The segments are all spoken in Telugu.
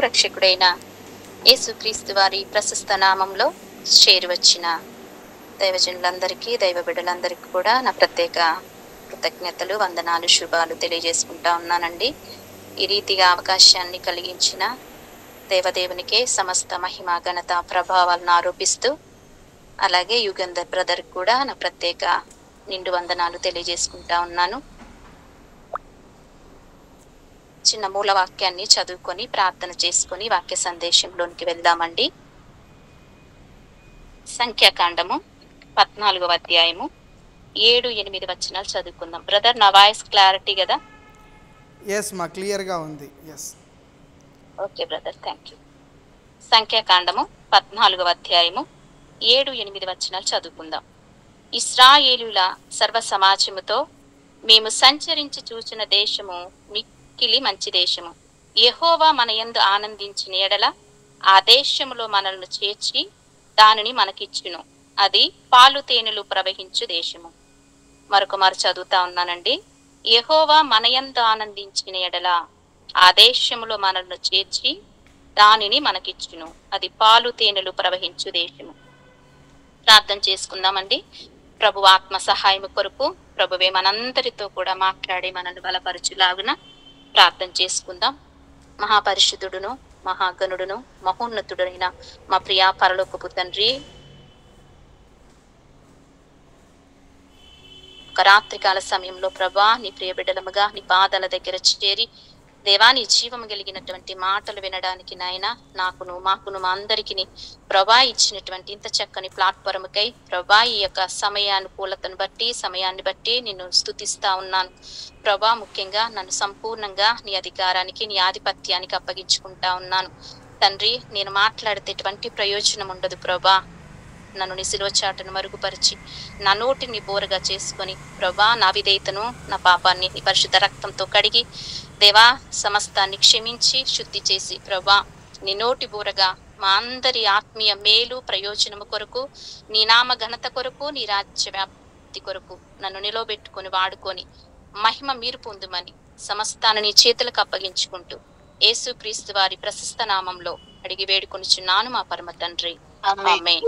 రక్షకుడైన యేసుక్రీస్తు వారి ప్రశస్త నామంలో చేరువచ్చిన దైవజనులందరికీ, దైవ బిడ్డలందరికీ కూడా నా ప్రత్యేక కృతజ్ఞతలు, వందనాలు, శుభాలు తెలియజేసుకుంటా ఉన్నానండి. ఈ రీతిగా అవకాశాన్ని కలిగించిన దేవదేవునికే సమస్త మహిమ, ఘనత, ప్రభావాలను ఆరోపిస్తూ, అలాగే యుగంధర్ బ్రదర్ కూడా నా ప్రత్యేక నిండు వందనాలు తెలియజేసుకుంటా ఉన్నాను. చిన్న మూల వాక్యాన్ని చదువుకొని ప్రార్థన చేసుకొని వాక్య సందేశంలోనికి వెళ్దామండి. సంఖ్యాకాండము 14వ అధ్యాయము 7-8 వచనాలు చదువుకుందాం. బ్రదర్, నా వాయిస్ క్లారిటీ కదా? ఎస్ మా క్లియర్గా ఉంది. Yes, okay brother, thank you. సంఖ్యాకాండము 14వ అధ్యాయము 7-8 వచనాలు చదువుకుందాం. ఇశ్రాయేలుల సర్వ సమాజముతో మేము సంచరించి చూచిన దేశము మిక్కిలి మంచి దేశము. యెహోవా మన యందు ఆనందించిన ఎడల ఆ దేశములో మనల్ని చేర్చి దానిని మనకిచ్చును. అది పాలు తేనెలు ప్రవహించు దేశము. మరొకమారు చదువుతా ఉన్నానండి. యెహోవా మన యందు ఆనందించిన ఎడల ఆ దేశములో మనల్ని చేర్చి దానిని మనకిచ్చును. అది పాలు తేనెలు ప్రవహించు దేశము. ప్రార్థన చేసుకుందామండి. ప్రభు ఆత్మ సహాయము కొరకు ప్రభువే మనందరితో కూడా మాట్లాడి మనల్ని బలపరచులాగున ప్రార్థన చేసుకుందాం. మహాపరిశుద్ధుడును, మహాగణుడును, మహోన్నతుడైన మా ప్రియా పరలోకపు తండ్రి, ఒక రాత్రికాల సమయంలో ప్రభా నీ ప్రియ బిడ్డలముగా నీ పాదాల దగ్గర చేరి దేవా నీ జీవము కలిగినటువంటి మాటలు వినడానికి నాయన నాకును మాకును మా అందరికీ ప్రభా ఇచ్చినటువంటి ఇంత చక్కని ప్లాట్ఫారంకై ప్రభా ఈ యొక్క సమయానుకూలతను బట్టి సమయాన్ని బట్టి నిన్ను స్తుతిస్తా ఉన్నాను ప్రభా. ముఖ్యంగా నన్ను సంపూర్ణంగా నీ అధికారానికి నీ ఆధిపత్యానికి అప్పగించుకుంటా ఉన్నాను తండ్రి. నేను మాట్లాడితే ఎటువంటి ప్రయోజనం ఉండదు ప్రభా. నన్ను నీ సిలువ చాటును మరుగుపరిచి నా నోటిని బోరగా చేసుకొని ప్రభా నా విధేయతను నా పాపాన్ని నీ పరిశుద్ధ రక్తంతో కడిగి దేవా సమస్తాన్ని క్షమించి శుద్ధి చేసి ప్రభా నీ నోటి బోరగా మా అందరి ఆత్మీయ మేలు ప్రయోజనము కొరకు నీ నామ ఘనత కొరకు నీ రాజ్య వ్యాప్తి కొరకు నన్ను నిలవబెట్టుకొని వాడుకొని మహిమ మీరు పొందుమని సమస్తాన్ని నీ చేతులకు అప్పగించుకుంటూ యేసుక్రీస్తు వారి ప్రశస్త నామంలో అడిగి వేడుకొనుచున్నాను మా పరమ తండ్రి, ఆమేన్.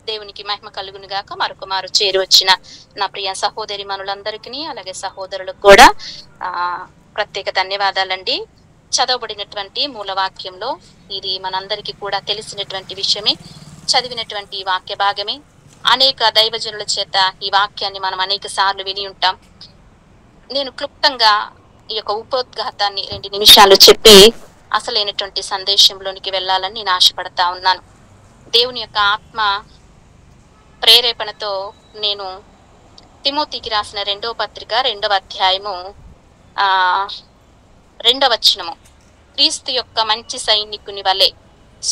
దేవునికి మహిమ కలుగును గాక. మరొకమారు చేరి వచ్చిన నా ప్రియ సహోదరి మనులందరికీ అలాగే సహోదరులకు కూడా ప్రత్యేక ధన్యవాదాలండి. చదవబడినటువంటి మూలవాక్యంలో ఇది మనందరికీ కూడా తెలిసినటువంటి విషయమే, చదివినటువంటి వాక్య భాగమే. అనేక దైవజనుల చేత ఈ వాక్యాన్ని మనం అనేక సార్లు విని ఉంటాం. నేను క్లుప్తంగా ఈ యొక్క ఉపోద్ఘాతాన్ని 2 నిమిషాలు చెప్పి అసలైనటువంటి సందేశంలోనికి వెళ్ళాలని నేను ఆశపడతా ఉన్నాను. దేవుని యొక్క ఆత్మ ప్రేరేపణతో నేను తిమోతికి రాసిన 2వ పత్రిక 2వ అధ్యాయము 2వ వచనము, క్రీస్తు యొక్క మంచి సైనికుని వలె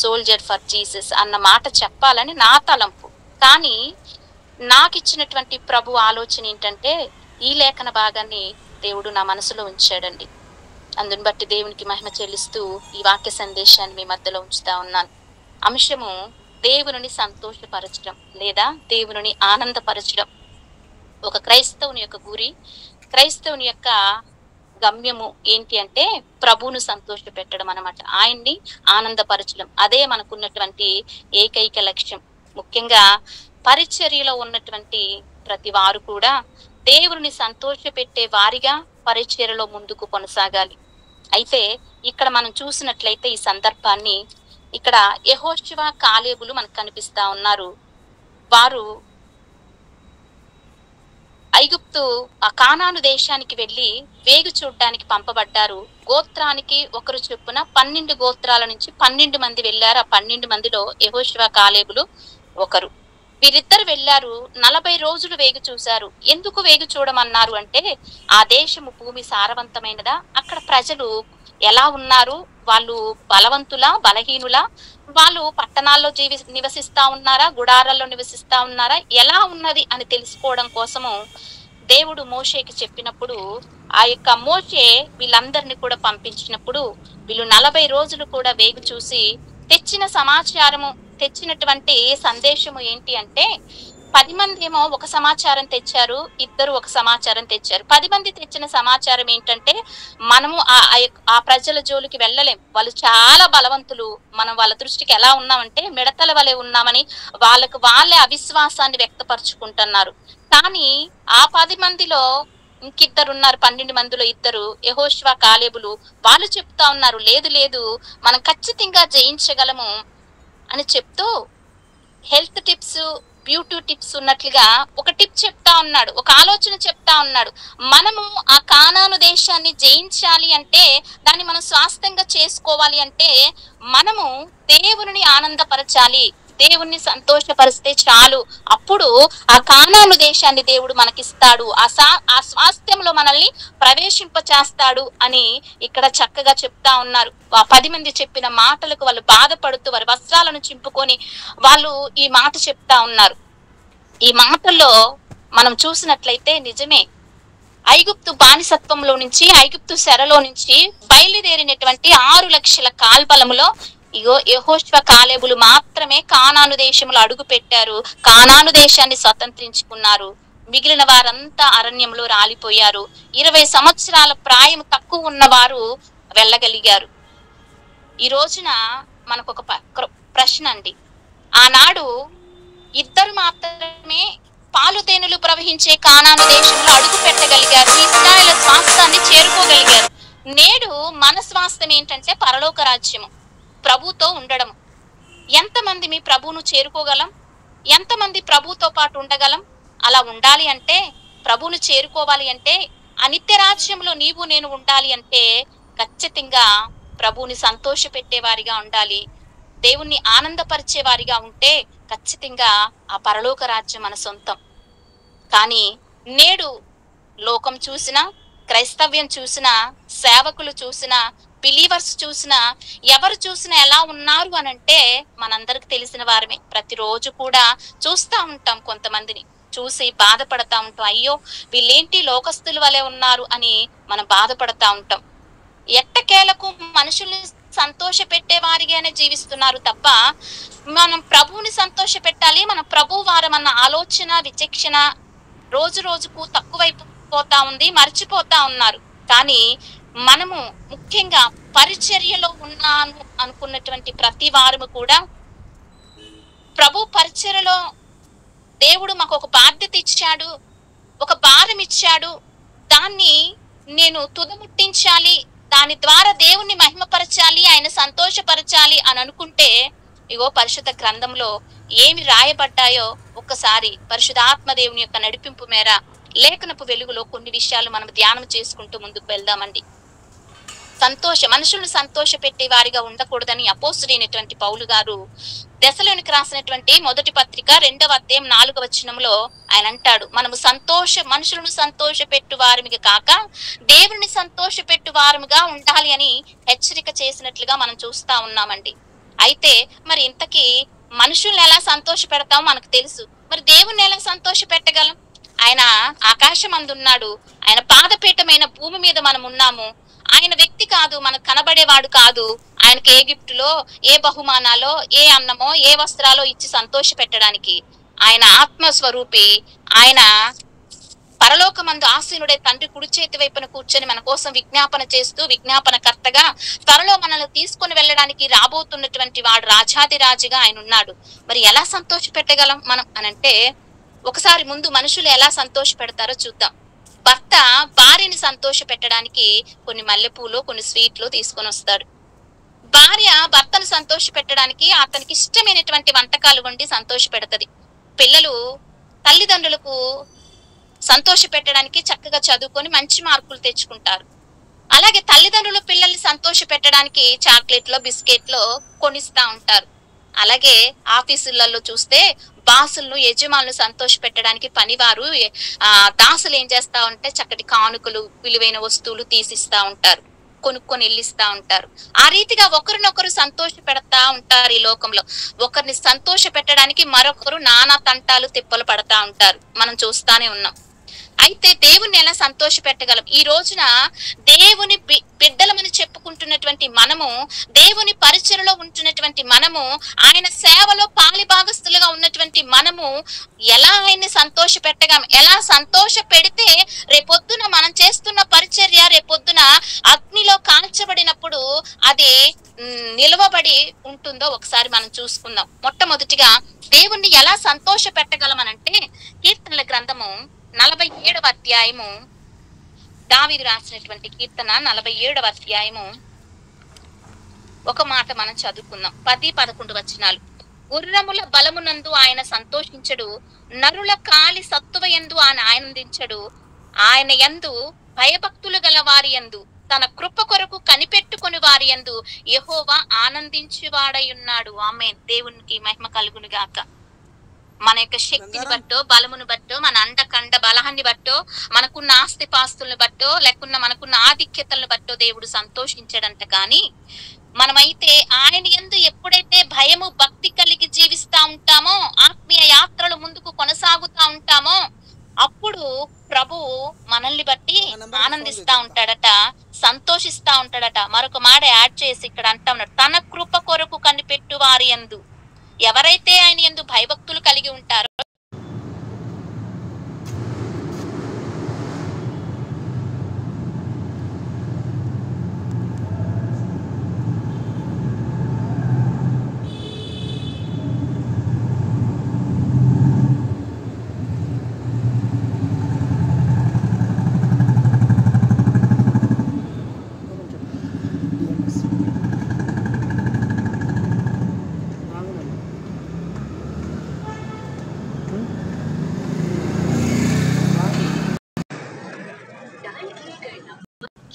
సోల్జర్ ఫర్ జీసస్ అన్న మాట చెప్పాలని నా తలంపు. కానీ నాకు ఇచ్చినటువంటి ప్రభు ఆలోచన ఏంటంటే ఈ లేఖన భాగాన్ని దేవుడు నా మనసులో ఉంచాడండి. అందుని బట్టి దేవునికి మహిమ చెల్లిస్తూ ఈ వాక్య సందేశాన్ని మీ మధ్యలో ఉంచుతా ఉన్నాను. అంశము దేవుని సంతోషపరచడం లేదా దేవుని ఆనందపరచడం. ఒక క్రైస్తవుని యొక్క గురి, క్రైస్తవుని యొక్క గమ్యము ఏంటి అంటే ప్రభువును సంతోష పెట్టడం అన్నమాట, ఆయన్ని ఆనందపరచడం. అదే మనకున్నటువంటి ఏకైక లక్ష్యం. ముఖ్యంగా పరిచర్యలో ఉన్నటువంటి ప్రతి వారు కూడా దేవుని సంతోష పెట్టే వారిగా పరిచర్యలో ముందుకు కొనసాగాలి. అయితే ఇక్కడ మనం చూసినట్లయితే ఈ సందర్భాన్ని ఇక్కడ యెహోషువ, కాలేబులు మనకు కనిపిస్తా ఉన్నారు. వారు ఐగుప్తు ఆ కానాను దేశానికి వెళ్ళి వేగు చూడడానికి పంపబడ్డారు. గోత్రానికి ఒకరు చొప్పున 12 గోత్రాల నుంచి 12 మంది వెళ్ళారు. ఆ 12 మందిలో యెహోషువ, కాలేబులు ఒకరు. వీరిద్దరు వెళ్ళారు. 40 రోజులు వేగు చూశారు. ఎందుకు వేగు చూడమన్నారు అంటే ఆ దేశము భూమి సారవంతమైనదా, అక్కడ ప్రజలు ఎలా ఉన్నారు, వాళ్ళు బలవంతులా బలహీనులా, వాళ్ళు పట్టణాల్లో నివసిస్తా ఉన్నారా, గుడారాల్లో నివసిస్తా ఉన్నారా, ఎలా ఉన్నది అని తెలుసుకోవడం కోసము దేవుడు మోషేకి చెప్పినప్పుడు ఆ యొక్క మోషే వీళ్ళందరినీ కూడా పంపించినప్పుడు వీళ్ళు 40 రోజులు కూడా వేగు చూసి తెచ్చిన సమాచారము, తెచ్చినటువంటి సందేశము ఏంటి అంటే 10 మంది ఏమో ఒక సమాచారం తెచ్చారు, ఇద్దరు ఒక సమాచారం తెచ్చారు. 10 మంది తెచ్చిన సమాచారం ఏంటంటే, మనము ఆ ప్రజల జోలికి వెళ్ళలేం, వాళ్ళు చాలా బలవంతులు, మనం వాళ్ళ దృష్టికి ఎలా ఉన్నామంటే మిడతల వలె ఉన్నామని వాళ్ళకు వాళ్ళే అవిశ్వాసాన్ని వ్యక్తపరుచుకుంటున్నారు. కానీ ఆ 10 మందిలో ఇంకిద్దరు ఉన్నారు, 12 మందిలో ఇద్దరు యెహోషువ కాలేబులు, వాళ్ళు చెప్తా ఉన్నారు, లేదు లేదు మనం ఖచ్చితంగా జయించగలము అని చెప్తూ హెల్త్ టిప్స్, బ్యూటీ టిప్స్ ఉన్నట్లుగా ఒక టిప్ చెప్తా ఉన్నాడు, ఒక ఆలోచన చెప్తా ఉన్నాడు. మనము ఆ కానాను దేశాన్ని జయించాలి అంటే, దాన్ని మనం స్వాస్థ్యంగా చేసుకోవాలి అంటే, మనము దేవుని ఆనందపరచాలి, దేవుణ్ణి సంతోషపరిస్తే చాలు, అప్పుడు ఆ కానాను దేశాన్ని దేవుడు మనకిస్తాడు, ఆ స్వాస్థ్యంలో మనల్ని ప్రవేశింపచేస్తాడు అని ఇక్కడ చక్కగా చెప్తా ఉన్నారు. ఆ 10 మంది చెప్పిన మాటలకు వాళ్ళు బాధపడుతూ వారి వస్త్రాలను చింపుకొని వాళ్ళు ఈ మాట చెప్తా ఉన్నారు. ఈ మాటల్లో మనం చూసినట్లయితే నిజమే, ఐగుప్తు బానిసత్వంలో నుంచి, ఐగుప్తు చెరలో నుంచి బయలుదేరినటువంటి 6 లక్షల కాల్బలములో ఇగో యెహోషువ కాలేబులు మాత్రమే కానాను దేశంలో అడుగు పెట్టారు, కానాను దేశాన్ని స్వతంత్రించుకున్నారు. మిగిలిన వారంతా అరణ్యంలో రాలిపోయారు. 20 సంవత్సరాల ప్రాయం తక్కువ ఉన్నవారు వెళ్ళగలిగారు. ఈ రోజున మనకు ఒక ప్రశ్న అండి, ఆనాడు ఇద్దరు మాత్రమే పాలుతేనెలు ప్రవహించే కానాను దేశంలో అడుగు పెట్టగలిగారు, ఇశ్రాయేలు స్వాస్థ్యాన్ని చేరుకోగలిగారు. నేడు మన స్వాస్థ్యం ఏంటంటే పరలోక రాజ్యము, ప్రభుతో ఉండడం. ఎంతమంది మీ ప్రభువును చేరుకోగలం? ఎంతమంది ప్రభుతో పాటు ఉండగలం? అలా ఉండాలి అంటే, ప్రభువును చేరుకోవాలి అంటే, ఆ నిత్య రాజ్యంలో నీవు నేను ఉండాలి అంటే ఖచ్చితంగా ప్రభువుని సంతోష పెట్టేవారిగా ఉండాలి, దేవుణ్ణి ఆనందపరిచే వారిగా ఉంటే ఖచ్చితంగా ఆ పరలోక రాజ్యం మన సొంతం. కానీ నేడు లోకం చూసినా, క్రైస్తవ్యం చూసినా, సేవకులు చూసినా, బిలీవర్స్ చూసినా, ఎవరు చూసినా ఎలా ఉన్నారు అనంటే మనందరికి తెలిసిన వారమే. ప్రతిరోజు కూడా చూస్తా ఉంటాం, కొంతమందిని చూసి బాధపడతా ఉంటాం, అయ్యో వీళ్ళేంటి లోకస్తుల వలె ఉన్నారు అని మనం బాధపడతా ఉంటాం. ఎట్టకేలకు మనుషుల్ని సంతోష పెట్టే వారిగానే జీవిస్తున్నారు తప్ప, మనం ప్రభువుని సంతోష పెట్టాలి, మన ప్రభు వారమన్న ఆలోచన, విచక్షణ రోజు రోజుకు తక్కువైపోతా ఉంది, మర్చిపోతా ఉన్నారు. కానీ మనము ముఖ్యంగా పరిచర్యలో ఉన్నాను అనుకున్నటువంటి ప్రతి వారము కూడా, ప్రభు పరిచర్యలో దేవుడు మాకు ఒక బాధ్యత ఇచ్చాడు, ఒక భారం ఇచ్చాడు, దాన్ని నేను తుదముట్టించాలి, దాని ద్వారా దేవుణ్ణి మహిమపరచాలి, ఆయన సంతోషపరచాలి అని అనుకుంటే, ఇగో పరిశుద్ధ గ్రంథంలో ఏమి రాయబడ్డాయో ఒక్కసారి పరిశుద్ధాత్మ దేవుని యొక్క నడిపింపు మేర లేఖనపు వెలుగులో కొన్ని విషయాలు మనం ధ్యానం చేసుకుంటూ ముందుకు వెళ్దామండి. మనుషులను సంతోష పెట్టే వారిగా ఉండకూడదని అపోస్తుడైనటువంటి పౌలు గారు దెసలోనికి రాసినటువంటి మొదటి పత్రిక 2వ అధ్యాయం 4వ వచనంలో ఆయన అంటాడు, మనము మనుషులను సంతోష పెట్టు వారిగా కాక దేవుని సంతోష పెట్టు వారముగా ఉండాలి అని హెచ్చరిక చేసినట్లుగా మనం చూస్తా ఉన్నామండి. అయితే మరి ఇంతకీ మనుషుల్ని ఎలా సంతోష పెడతామో మనకు తెలుసు, మరి దేవుణ్ణి ఎలా సంతోష పెట్టగలం? ఆయన ఆకాశం అందున్నాడు, ఆయన పాదపీఠమైన భూమి మీద మనం ఉన్నాము. ఆయన వ్యక్తి కాదు, మనకు కనబడేవాడు కాదు. ఆయనకి ఏ గిఫ్టులో, ఏ బహుమానాలో, ఏ అన్నమో, ఏ వస్త్రాలో ఇచ్చి సంతోష పెట్టడానికి. ఆయన ఆత్మస్వరూపి, ఆయన పరలోకమందు ఆసీనుడే తండ్రి కుడి చేతి వైపున కూర్చొని మన కోసం విజ్ఞాపన చేస్తూ, విజ్ఞాపనకర్తగా త్వరలో మనల్ని తీసుకొని వెళ్ళడానికి రాబోతున్నటువంటి వాడు, రాజాది రాజుగా ఆయన ఉన్నాడు. మరి ఎలా సంతోష పెట్టగలం మనం అనంటే, ఒకసారి ముందు మనుషులు ఎలా సంతోష పెడతారో చూద్దాం. భర్త భార్యని సంతోష పెట్టడానికి కొన్ని మల్లెపూలు, కొన్ని స్వీట్లు తీసుకొని వస్తాడు. భార్య భర్తను సంతోష పెట్టడానికి అతనికి ఇష్టమైనటువంటి వంటకాలు వండి సంతోష పెడతది. పిల్లలు తల్లిదండ్రులకు సంతోష పెట్టడానికి చక్కగా చదువుకొని మంచి మార్కులు తెచ్చుకుంటారు. అలాగే తల్లిదండ్రులు పిల్లల్ని సంతోష పెట్టడానికి చాక్లెట్లో, బిస్కెట్లో కొనిస్తా ఉంటారు. అలాగే ఆఫీసులలో చూస్తే బాసులను, యజమానులు సంతోష పెట్టడానికి పనివారు, దాసులు ఏం చేస్తా ఉంటే చక్కటి కానుకలు, విలువైన వస్తువులు తీసిస్తా ఉంటారు, కొనుక్కొని వెళ్ళిస్తా ఉంటారు. ఆ రీతిగా ఒకరినొకరు సంతోష పెడతా ఉంటారు. ఈ లోకంలో ఒకరిని సంతోష పెట్టడానికి మరొకరు నానా తంటాలు, తిప్పలు పడతా ఉంటారు, మనం చూస్తానే ఉన్నాం. అయితే దేవుణ్ణి ఎలా సంతోష పెట్టగలం? ఈ రోజున దేవుని బిడ్డలమని చెప్పుకుంటున్నటువంటి మనము, దేవుని పరిచయలో ఉంటున్నటువంటి మనము, ఆయన సేవలో పాలి భాగస్తులుగా ఉన్నటువంటి మనము ఎలా ఆయన్ని సంతోష పెట్టగలం? ఎలా సంతోష పెడితే రేపొద్దున మనం చేస్తున్న పరిచర్య రేపొద్దున అగ్నిలో కాల్చబడినప్పుడు అది నిలవబడి ఉంటుందో ఒకసారి మనం చూసుకుందాం. మొట్టమొదటిగా దేవుణ్ణి ఎలా సంతోష పెట్టగలమనంటే, కీర్తనల గ్రంథము 47వ అధ్యాయము, దావీదు రాసినటువంటి కీర్తన 47వ అధ్యాయము ఒక మాట మనం చదువుకుందాం. 10-11 వచనాలు. గుర్రముల బలమునందు ఆయన సంతోషించడు, నరుల కాలి సత్తువ యందు ఆయన ఆనందించడు. ఆయన యందు భయభక్తులు గల వారి యందు, తన కృప కొరకు కనిపెట్టుకుని వారి యందు యెహోవా ఆనందించువాడై ఉన్నాడు. ఆమేన్. దేవునికి మహిమ కలుగును గాక. మన యొక్క శక్తిని బట్టో, బలమును బట్టో, మన అండకండ బలాన్ని బట్టో, మనకున్న ఆస్తి పాస్తులను బట్టో, లేకున్న మనకున్న ఆధిక్యతలను బట్టో దేవుడు సంతోషించడంట. కానీ మనమైతే ఆయన యందు ఎప్పుడైతే భయము భక్తి కలిగి జీవిస్తా ఉంటామో, ఆత్మీయ యాత్రలు ముందుకు కొనసాగుతా ఉంటామో, అప్పుడు ప్రభువు మనల్ని బట్టి ఆనందిస్తా ఉంటాడట, సంతోషిస్తా ఉంటాడట. మరొక మాట యాడ్ చేసి ఇక్కడ అంటా ఉన్నాడు, తన కృప కొరకు కనిపెట్టు వారి యందు. ఎవరైతే ఆయన యందు భయభక్తులు కలిగి ఉంటారో,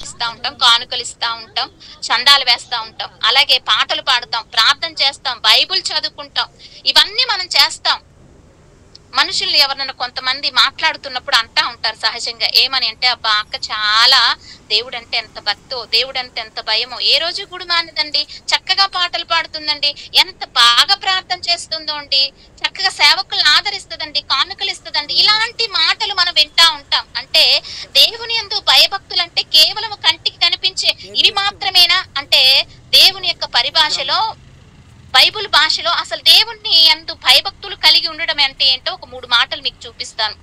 ఇస్తా ఉంటాం, కానుకలు ఇస్తా ఉంటాం, చందాలు వేస్తా ఉంటాం, అలాగే పాటలు పాడతాం, ప్రార్థన చేస్తాం, బైబుల్ చదువుకుంటాం. ఇవన్నీ మనం చేస్తాం. మనుషుల్ని ఎవరన్నా కొంతమంది మాట్లాడుతున్నప్పుడు అంటా ఉంటారు సహజంగా, ఏమని అంటే, అబ్బా అక్క చాలా దేవుడు అంటే ఎంత భక్తో, దేవుడు అంటే ఎంత భయమో, ఏ రోజు గుడి మానేదండి, చక్కగా పాటలు పాడుతుందండి, ఎంత బాగా ప్రార్థన చేస్తుందో అండి, చక్కగా సేవకులను ఆదరిస్తుందండి, కానుకలు ఇస్తుందండి. ఇలాంటి మాటలు మనం వింటా ఉంటాం. అంటే దేవుని యందు భయభక్తులు అంటే కేవలం కంటికి కనిపించే ఇవి మాత్రమేనా అంటే, దేవుని యొక్క పరిభాషలో, బైబుల్ భాషలో అసలు దేవుణ్ణి యందు భయభక్తులు కలిగి ఉండడం అంటే ఏంటో ఒక 3 మాటలు మీకు చూపిస్తాను,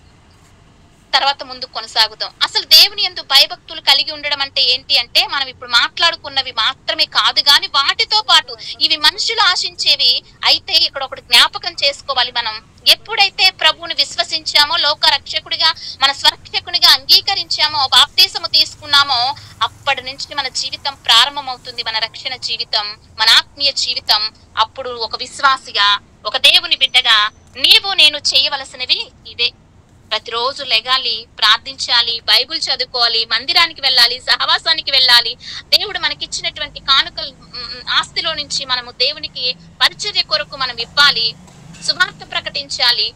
తర్వాత ముందుకు కొనసాగుతాం. అసలు దేవుని యందు భయభక్తులు కలిగి ఉండడం అంటే ఏంటి అంటే, మనం ఇప్పుడు మాట్లాడుకున్నవి మాత్రమే కాదు గాని వాటితో పాటు ఇవి మనుషులు ఆశించేవి. అయితే ఇక్కడ ఒకటి జ్ఞాపకం చేసుకోవాలి, మనం ఎప్పుడైతే ప్రభువుని విశ్వసించామో, లోక రక్షకుడిగా మన స్వరక్షకునిగా అంగీకరించామో, బాప్తీసము తీసుకున్నామో, అప్పటి నుంచి మన జీవితం ప్రారంభమవుతుంది, మన రక్షణ జీవితం, మన ఆత్మీయ జీవితం. అప్పుడు ఒక విశ్వాసిగా, ఒక దేవుని బిడ్డగా నీవు నేను చేయవలసినవి ఇవే. ప్రతిరోజు లెగాలి, ప్రార్థించాలి, బైబుల్ చదువుకోవాలి, మందిరానికి వెళ్ళాలి, సహవాసానికి వెళ్ళాలి. దేవుడు మనకిచ్చినటువంటి కానుకలు ఆస్తిలో నుంచి మనము దేవునికి పరిచర్య కొరకు మనం ఇవ్వాలి, సువార్త ప్రకటించాలి,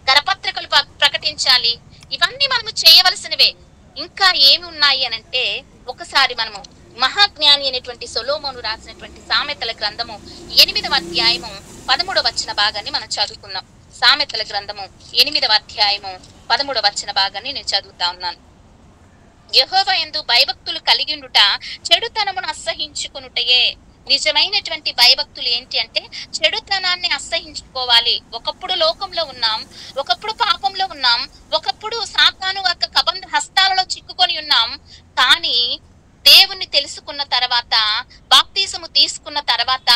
కరపత్రికలు ప్రకటించాలి. ఇవన్నీ మనము చేయవలసినవే. ఇంకా ఏమి ఉన్నాయి అనంటే, ఒకసారి మనము మహాజ్ఞాని అయినటువంటి సొలొమోను రాసినటువంటి సామెతల గ్రంథము 8వ అధ్యాయము 13వ వచన భాగాన్ని మనం చదువుకుందాం. సామెతల గ్రంథము 8వ అధ్యాయము 13వ వచన భాగాన్ని నేను చదువుతా ఉన్నాను. యెహోవా యందు భయభక్తులు కలిగి ఉండుట చెడుతనమును అసహించుకొనుటయే. నిజమైనటువంటి భయభక్తులు ఏంటి అంటే, చెడుతనాన్ని అసహించుకోవాలి. ఒకప్పుడు లోకంలో ఉన్నాం, ఒకప్పుడు పాపంలో ఉన్నాం, ఒకప్పుడు సాతాను యొక్క కబంధ హస్తాలలో చిక్కుకొని ఉన్నాం. కానీ దేవుణ్ణి తెలుసుకున్న తర్వాత, బాప్తీసము తీసుకున్న తర్వాత,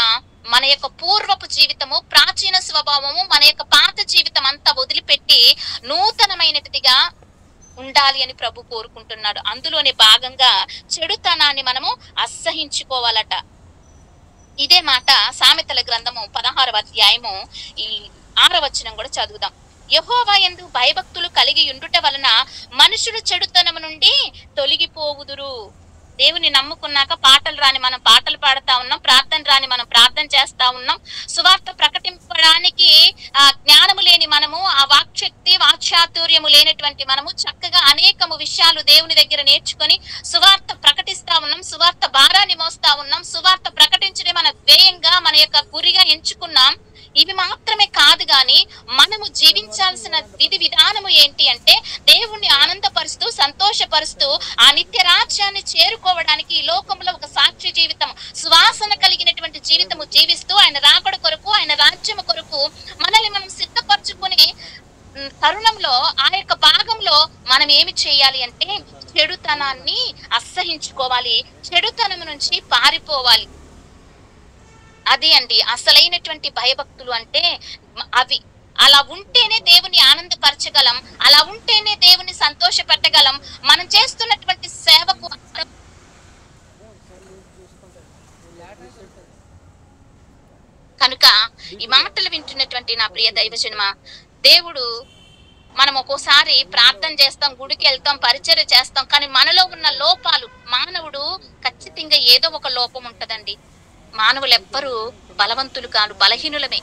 మన యొక్క పూర్వపు జీవితము, ప్రాచీన స్వభావము, మన యొక్క పాత జీవితం అంతా వదిలిపెట్టి నూతనమైనదిగా ఉండాలి అని ప్రభు కోరుకుంటున్నాడు. అందులోనే భాగంగా చెడుతనాన్ని మనము అసహించుకోవాలట. ఇదే మాట సామెతల గ్రంథము 16వ అధ్యాయము 6వ వచనం కూడా చదువుదాం. యెహోవా యందు భయభక్తులు కలిగి ఉండుట వలన మనుషులు చెడుతనము నుండి తొలగిపోవుదురు. దేవుని నమ్ముకున్నాక పాటలు రాని మనం పాటలు పాడుతా ఉన్నాం, ప్రార్థన రాని మనం ప్రార్థన చేస్తా ఉన్నాం, సువార్త ప్రకటించడానికి జ్ఞానము లేని మనము, ఆ వాక్శక్తి వాక్చాతుర్యము లేనటువంటి మనము చక్కగా అనేకము విషయాలు దేవుని దగ్గర నేర్చుకొని సువార్త ప్రకటిస్తా ఉన్నాం, సువార్త భారాన్ని మోస్తా ఉన్నాం, సువార్త ప్రకటించడం మన ధ్యేయంగా, మన యొక్క గురిగా ఎంచుకున్నాం. ఇవి మాత్రమే కాదు గాని మనము జీవించాల్సిన విధి విధానము ఏంటి అంటే దేవుణ్ణి ఆనందపరుస్తూ సంతోషపరుస్తూ ఆ నిత్య రాజ్యాన్ని చేరుకోవడానికి ఈ లోకంలో ఒక సాక్షి జీవితం, సువాసన కలిగినటువంటి జీవితము జీవిస్తూ ఆయన రాకడ కొరకు, ఆయన రాజ్యము కొరకు మనల్ని మనం సిద్ధపరచుకునే తరుణంలో ఆ యొక్క భాగంలో మనం ఏమి చేయాలి అంటే చెడుతనాన్ని అసహించుకోవాలి, చెడుతనం నుంచి పారిపోవాలి. అది అండి అసలైనటువంటి భయభక్తులు అంటే అవి. అలా ఉంటేనే దేవుని ఆనందపరచగలం, అలా ఉంటేనే దేవుని సంతోష పెట్టగలం. మనం చేస్తున్నటువంటి సేవకు కనుక ఈ మాటలు వింటున్నటువంటి నా ప్రియ దైవజనమా, దేవుడు మనం ఒక్కోసారి ప్రార్థన చేస్తాం, గుడికి వెళ్తాం, పరిచర్య చేస్తాం, కానీ మనలో ఉన్న లోపాలు, మానవుడు ఖచ్చితంగా ఏదో ఒక లోపం ఉంటదండి. మానవులు ఎవ్వరూ బలవంతులు కాదు, బలహీనులమే.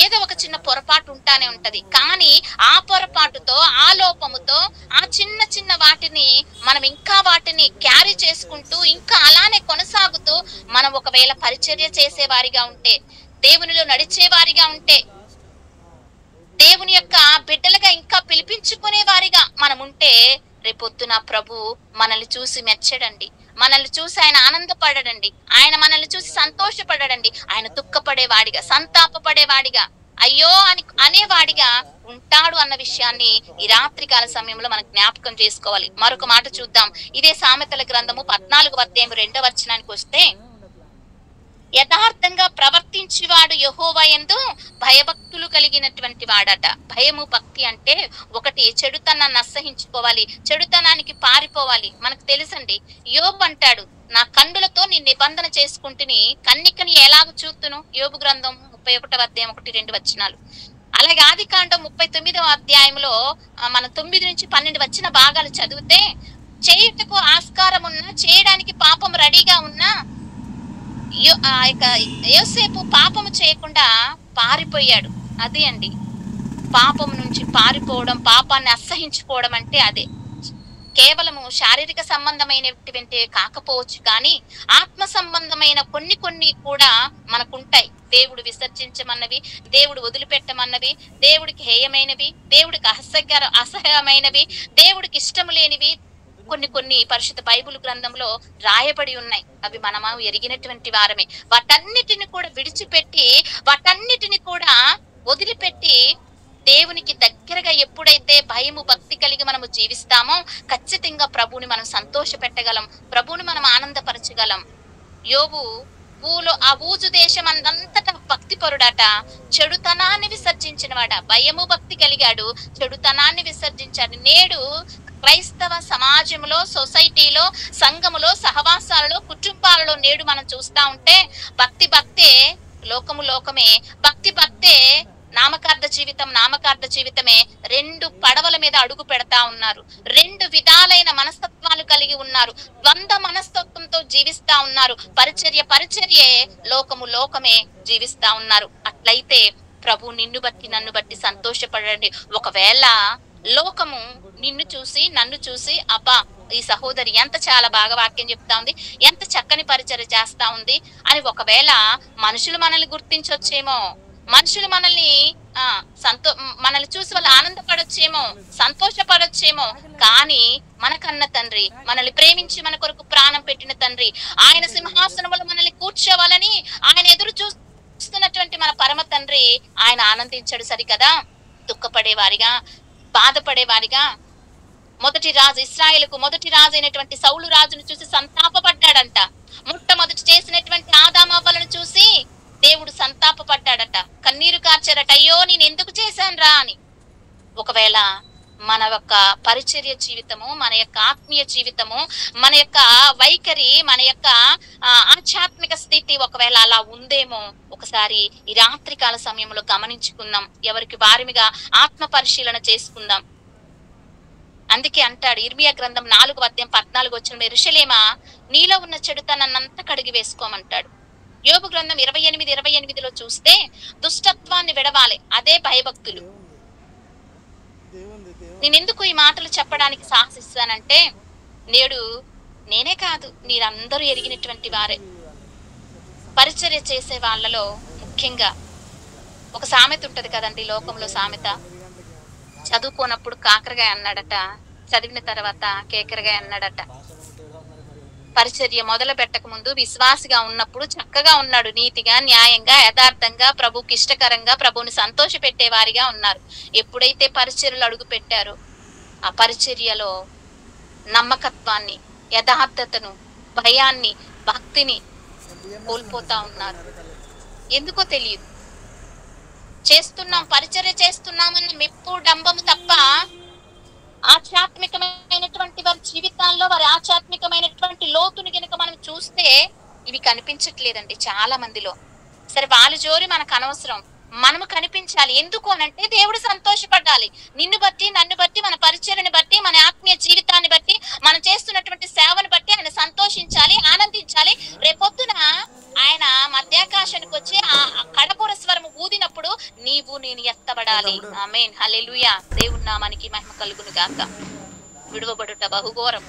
ఏదో ఒక చిన్న పొరపాటు ఉంటానే ఉంటది. కానీ ఆ పొరపాటుతో, ఆ లోపముతో, ఆ చిన్న చిన్న వాటిని మనం ఇంకా వాటిని క్యారీ చేసుకుంటూ ఇంకా అలానే కొనసాగుతూ మనం ఒకవేళ పరిచర్య చేసేవారిగా ఉంటే, దేవునిలో నడిచేవారిగా ఉంటే, దేవుని యొక్క బిడ్డలుగా ఇంకా పిలిపించుకునే వారిగా మనం ఉంటే, రేపొద్దున ప్రభు మనల్ని చూసి మెచ్చడండి, మనల్ని చూసి ఆయన ఆనందపడడండి, ఆయన మనల్ని చూసి సంతోషపడడండి. ఆయన దుఃఖపడేవాడిగా, సంతాపపడేవాడిగా, అయ్యో అని అనేవాడిగా ఉంటాడు అన్న విషయాన్ని ఈ రాత్రికాల సమయంలో మనం జ్ఞాపకం చేసుకోవాలి. మరొక మాట చూద్దాం. ఇదే సామెతల గ్రంథము 14వ అధ్యాయం 2వ వచనానికి వస్తే, యథార్థంగా ప్రవర్తించేవాడు యెహోవా యందు భయభక్తులు కలిగినటువంటి వాడట. భయము, భక్తి అంటే ఒకటి చెడుతనాన్ని అసహించుకోవాలి, చెడుతనానికి పారిపోవాలి. మనకు తెలుసండి, యోబు అంటాడు, నా కండులతో నీ నిబంధన చేసుకుంటుని, కన్నికని ఎలాగ చూతును. యోబు గ్రంథం 31వ అధ్యాయం 1-2 వచనాలు. అలాగే ఆదికాండం 39వ అధ్యాయంలో మన 9 నుంచి 12 వచ్చిన భాగాలు చదివితే, చేయుటకు ఆస్కారం ఉన్నా, చేయడానికి పాపం రెడీగా ఉన్నా యోసేపు పాపము చేయకుండా పారిపోయాడు. అదే అండి పాపం నుంచి పారిపోవడం, పాపాన్ని అసహించుకోవడం అంటే అదే. కేవలము శారీరక సంబంధమైనటువంటి కాకపోవచ్చు, కానీ ఆత్మ సంబంధమైన కొన్ని కూడా మనకుంటాయి. దేవుడు విసర్జించమన్నవి, దేవుడు వదిలిపెట్టమన్నవి, దేవుడికి హేయమైనవి, దేవుడికి అసహ్యమైనవి, దేవుడికి ఇష్టము లేనివి కొన్ని పరిశుద్ధ బైబిల్ గ్రంథంలో రాయబడి ఉన్నాయి. అవి మనము ఎరిగినటువంటి వారమే. వాటన్నిటిని కూడా విడిచిపెట్టి, వాటన్నిటిని కూడా వదిలిపెట్టి దేవునికి దగ్గరగా ఎప్పుడైతే భయము, భక్తి కలిగి మనము జీవిస్తామో ఖచ్చితంగా ప్రభువుని మనం సంతోష పెట్టగలం, ప్రభువుని మనం ఆనందపరచగలం. యోబు ఆ ఊజు దేశం అంతటా భక్తి పరుడట, చెడుతనాన్ని విసర్జించిన వాడ. భయము, భక్తి కలిగాడు, చెడుతనాన్ని విసర్జించాడు. నేడు క్రైస్తవ సమాజంలో, సొసైటీలో, సంఘములో, సహవాసాలలో, కుటుంబాలలో నేడు మనం చూస్తా ఉంటే భక్తే, లోకము లోకమే, భక్తే, నామకార్థ జీవితమే. 2 పడవల మీద అడుగు పెడతా ఉన్నారు. 2 విధాలైన మనస్తత్వాలు కలిగి ఉన్నారు. ద్వంద్వ మనస్తత్వంతో జీవిస్తా ఉన్నారు. పరిచర్యే, లోకమే జీవిస్తా ఉన్నారు. అట్లయితే ప్రభు నిన్ను బట్టి, నన్ను బట్టి సంతోషపడండి. ఒకవేళ లోకము నిన్ను చూసి, నన్ను చూసి, అబ్బా ఈ సహోదరి ఎంత చాలా బాగా వాక్యం చెప్తా ఉంది, ఎంత చక్కని పరిచర్య చేస్తా ఉంది అని ఒకవేళ మనుషులు మనల్ని గుర్తించొచ్చేమో, మనుషులు మనల్ని చూసి వాళ్ళు ఆనందపడొచ్చేమో, సంతోషపడొచ్చేమో, కానీ మనకన్న తండ్రి, మనల్ని ప్రేమించి మన కొరకు ప్రాణం పెట్టిన తండ్రి, ఆయన సింహాసనములో మనల్ని కూర్చోవాలని ఆయన ఎదురు చూస్తున్నటువంటి మన పరమ తండ్రి ఆయన ఆనందించాడు సరికదా. దుఃఖపడేవారిగా, బాధపడేవారిగా, ఇస్రాయేలుకు మొదటి రాజు అయినటువంటి సౌలు రాజును చూసి సంతాపపడ్డాడంట. మొట్టమొదటి చేసినటువంటి ఆదామవ్వలను చూసి దేవుడు సంతాపపడ్డాడట, కన్నీరు కార్చారట, అయ్యో నేను ఎందుకు చేశాను రా అని. ఒకవేళ మన యొక్క పరిచర్య జీవితము, మన యొక్క ఆత్మీయ జీవితము, మన యొక్క వైఖరి, మన యొక్క ఆధ్యాత్మిక స్థితి ఒకవేళ అలా ఉందేమో ఒకసారి ఈ రాత్రికాల సమయంలో గమనించుకుందాం. ఎవరికి వారిగా ఆత్మ పరిశీలన చేసుకుందాం. అందుకే అంటాడు ఇర్మియా గ్రంథం 4వ అధ్యాయం 14 వచనం, యెరూషలేమా నీలో ఉన్న చెడుతనాన్నంతా కడిగి వేసుకోమంటాడు. యోబు గ్రంథం 28:28లో చూస్తే దుష్టత్వాన్ని విడవాలి, అదే భయభక్తులు. నేనెందుకు ఈ మాటలు చెప్పడానికి సాహసిస్తానంటే, నేనే కాదు మీరందరూ ఎరిగినటువంటి వారే, పరిచర్య చేసే వాళ్ళలో ముఖ్యంగా ఒక సామెత ఉంటది కదండి లోకంలో సామెత, చదువుకోనప్పుడు కాకరగాయ అన్నాడట, చదివిన తర్వాత కేకరగాయ అన్నాడట. పరిచర్య మొదలు పెట్టక ముందు విశ్వాసిగా ఉన్నప్పుడు చక్కగా ఉన్నాడు, నీతిగా, న్యాయంగా, యథార్థంగా, ప్రభుకి ఇష్టకరంగా, ప్రభుని సంతోష పెట్టేవారిగా ఉన్నారు. ఎప్పుడైతే పరిచర్యలు అడుగు పెట్టారో ఆ పరిచర్యలో నమ్మకత్వాన్ని, యథార్థతను, భయాన్ని, భక్తిని కోల్పోతా ఉన్నారు. ఎందుకో తెలియదు. చేస్తున్నాం, పరిచర్య చేస్తున్నామన్న మెప్పు డంబము తప్ప ఆధ్యాత్మికమైనటువంటి వారి జీవితాల్లో వారి ఆధ్యాత్మికమైనటువంటి లోతుని గనుక మనం చూస్తే ఇవి కనిపించట్లేదండి చాలా మందిలో. సరే, వాళ్ళ జోరి మనకు అనవసరం, మనము కనిపించాలి. ఎందుకు అనంటే దేవుడు సంతోషపడాలి. నిన్ను బట్టి, నన్ను బట్టి, మన పరిచర్యని బట్టి, మన ఆత్మీయ జీవితాన్ని బట్టి, మనం చేస్తున్నటువంటి సేవను బట్టి ఆయన సంతోషించాలి, ఆనందించాలి. రేపొద్దున ఆయన మధ్యాకాశానికి వచ్చి ఆ కడపూర స్వరము ఊదినప్పుడు నీవు నేను ఎత్తబడాలి. ఆమేన్, హల్లెలూయా. దేవుని నామానికి మహిమ కలుగును గాక. విడువబడుట బహుఘోరం.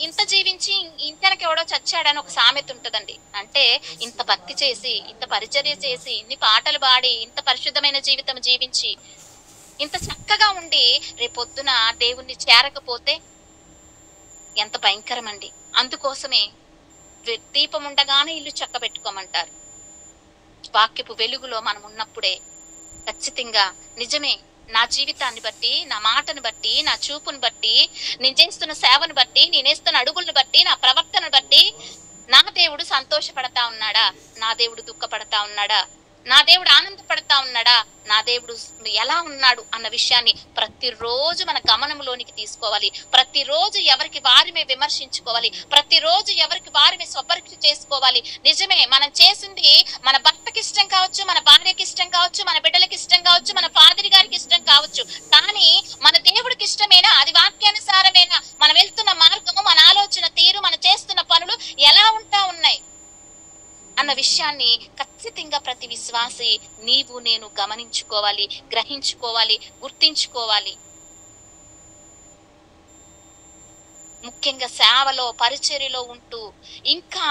ఇంత జీవించి ఇంతనకి ఎవడో చచ్చాడని ఒక సామెత ఉంటదండి. అంటే ఇంత భక్తి చేసి, ఇంత పరిచర్య చేసి, ఇన్ని పాటలు పాడి, ఇంత పరిశుద్ధమైన జీవితం జీవించి, ఇంత చక్కగా ఉండి రేపొద్దున దేవుణ్ణి చేరకపోతే ఎంత భయంకరం అండి. అందుకోసమే దీపం ఉండగానే ఇల్లు చక్క పెట్టుకోమంటారు. వాక్యపు వెలుగులో మనం ఉన్నప్పుడే ఖచ్చితంగా నిజమే, నా జీవితాన్ని బట్టి, నా మాటను బట్టి, నా చూపును బట్టి, నేను చేస్తున్న సేవను బట్టి, నేనేస్తున్న అడుగులను బట్టి, నా ప్రవర్తనను బట్టి నా దేవుడు సంతోషపడతా ఉన్నాడా, నా దేవుడు దుఃఖపడతా ఉన్నాడా, నా దేవుడు ఆనందపడతా ఉన్నాడా, నా దేవుడు ఎలా ఉన్నాడు అన్న విషయాన్ని ప్రతిరోజు మన గమనంలోనికి తీసుకోవాలి. ప్రతిరోజు ఎవరికి వారిమే విమర్శించుకోవాలి. ప్రతిరోజు ఎవరికి వారిమే స్వపరీక్ష చేసుకోవాలి. నిజమే, మనం చేసింది మన భర్తకి ఇష్టం కావచ్చు, మన భార్యకి ఇష్టం కావచ్చు, మన బిడ్డలకి ఇష్టం కావచ్చు, మన ఫాదర్ గారికి ఇష్టం కావచ్చు. కానీ మన దేవుడికి ఇష్టమేనా, అది వాక్యానుసారమేనా, మనం వెళ్తున్న మార్గము, మన ఆలోచన తీరు, మనం చేస్తున్న పనులు ఎలా ఉంటా ఉన్నాయి అన్న విషయాన్ని ఖచ్చితంగా ప్రతి విశ్వాసి నీవు నేను గమనించుకోవాలి, గ్రహించుకోవాలి, గుర్తించుకోవాలి. ముఖ్యంగా సేవలో, పరిచర్యలో ఉంటూ ఇంకా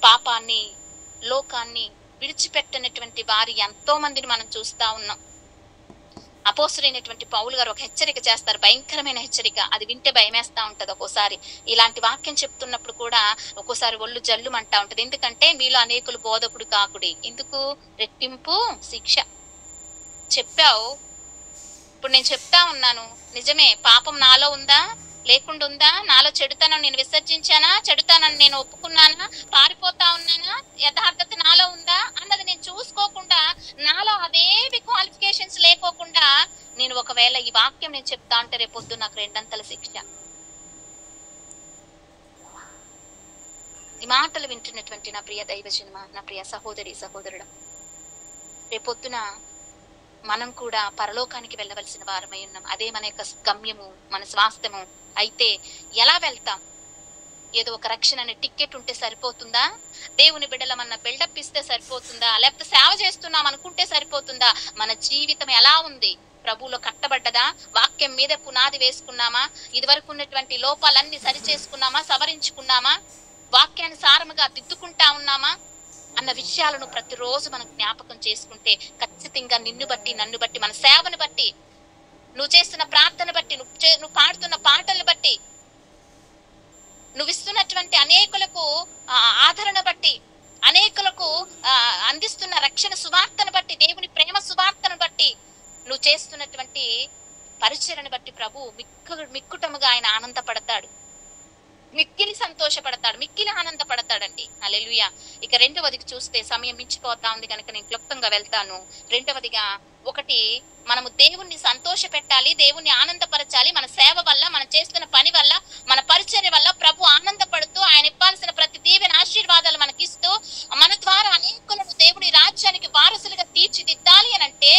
పాపాన్ని, లోకాన్ని విడిచిపెట్టనటువంటి వారి ఎంతో మందిని మనం చూస్తా ఉన్నాం. అపోస్తలుడైనటువంటి పౌలు గారు ఒక హెచ్చరిక చేస్తారు, భయంకరమైన హెచ్చరిక. అది వింటే భయమేస్తా ఉంటది. ఒక్కోసారి ఇలాంటి వాక్యం చెప్తున్నప్పుడు కూడా ఒక్కోసారి ఒళ్ళు జల్లుమంటా ఉంటది. ఎందుకంటే మీలో అనేకులు బోధకుడు కాకుడి, ఎందుకు రెట్టింపు శిక్ష. చెప్పావు, ఇప్పుడు నేను చెప్తా ఉన్నాను, నిజమే, పాపం నాలో ఉందా లేకుండా ఉందా, నాలో చెడుతనం నేను విసర్జించానా, చెడుతనని నేను ఒప్పుకున్నానా, పారిపోతా ఉన్నానా, యథార్థత నాలో ఉందా అన్నది నేను చూసుకోకుండా, నాలో అదేవి క్వాలిఫికేషన్స్ లేకోకుండా నేను ఒకవేళ ఈ వాక్యం నేను చెప్తా అంటే రేపొద్దు నాకు రెండంతల శిక్ష. ఈ మాటలు వింటున్నటువంటి నా ప్రియ దైవజనమ, నా ప్రియ సహోదరి సహోదరుడు, రేపొద్దున మనం కూడా పరలోకానికి వెళ్ళవలసిన వారమై ఉన్నాం. అదే మన యొక్క గమ్యము, మన స్వాస్థ్యము. అయితే ఎలా వెళ్తాం? ఏదో ఒక రక్షణ అనే టికెట్ ఉంటే సరిపోతుందా? దేవుని బిడ్డలమన్న బిల్డప్ ఇస్తే సరిపోతుందా? లేకపోతే సేవ చేస్తున్నాం అనుకుంటే సరిపోతుందా? మన జీవితం ఎలా ఉంది? ప్రభువులో కట్టబడ్డదా? వాక్యం మీద పునాది వేసుకున్నామా? ఇదివరకు ఉన్నటువంటి లోపాలన్నీ సరి చేసుకున్నామా, సవరించుకున్నామా, వాక్యానుసారముగా దిద్దుకుంటా ఉన్నామా అన్న విషయాలను ప్రతిరోజు మనం జ్ఞాపకం చేసుకుంటే ఖచ్చితంగా నిన్ను బట్టి, నన్ను బట్టి, మన సేవను బట్టి, నువ్వు చేస్తున్న ప్రార్థన బట్టి, నువ్వు పాడుతున్న పాటలను బట్టి, నువ్వు ఇస్తున్నటువంటి అనేకులకు ఆదరణ బట్టి, అనేకులకు అందిస్తున్న రక్షణ సువార్తను బట్టి, దేవుని ప్రేమ సువార్తను బట్టి, నువ్వు చేస్తున్నటువంటి పరిచర్యను బట్టి ప్రభు మిక్కుటముగా ఆయన ఆనందపడతాడు, మిక్కిలి సంతోషపడతాడు, మిక్కిలి ఆనందపడతాడండి. హల్లెలూయా. ఇక రెండవదికి చూస్తే సమయం మించిపోతా ఉంది కనుక నేను క్లుప్తంగా వెళ్తాను. రెండవదిగా, ఒకటి, మనము దేవుణ్ణి సంతోష పెట్టాలి, దేవుణ్ణి ఆనందపరచాలి. మన సేవ వల్ల, మనం చేస్తున్న పని వల్ల, మన పరిచర్య వల్ల ప్రభు ఆనందపడుతూ ఆయన ఇవ్వాల్సిన ప్రతి దీవెన ఆశీర్వాదాలు మనకిస్తూ మన ద్వారా అనేకులను దేవుని రాజ్యానికి వారసులుగా తీర్చిదిద్దాలి అని అంటే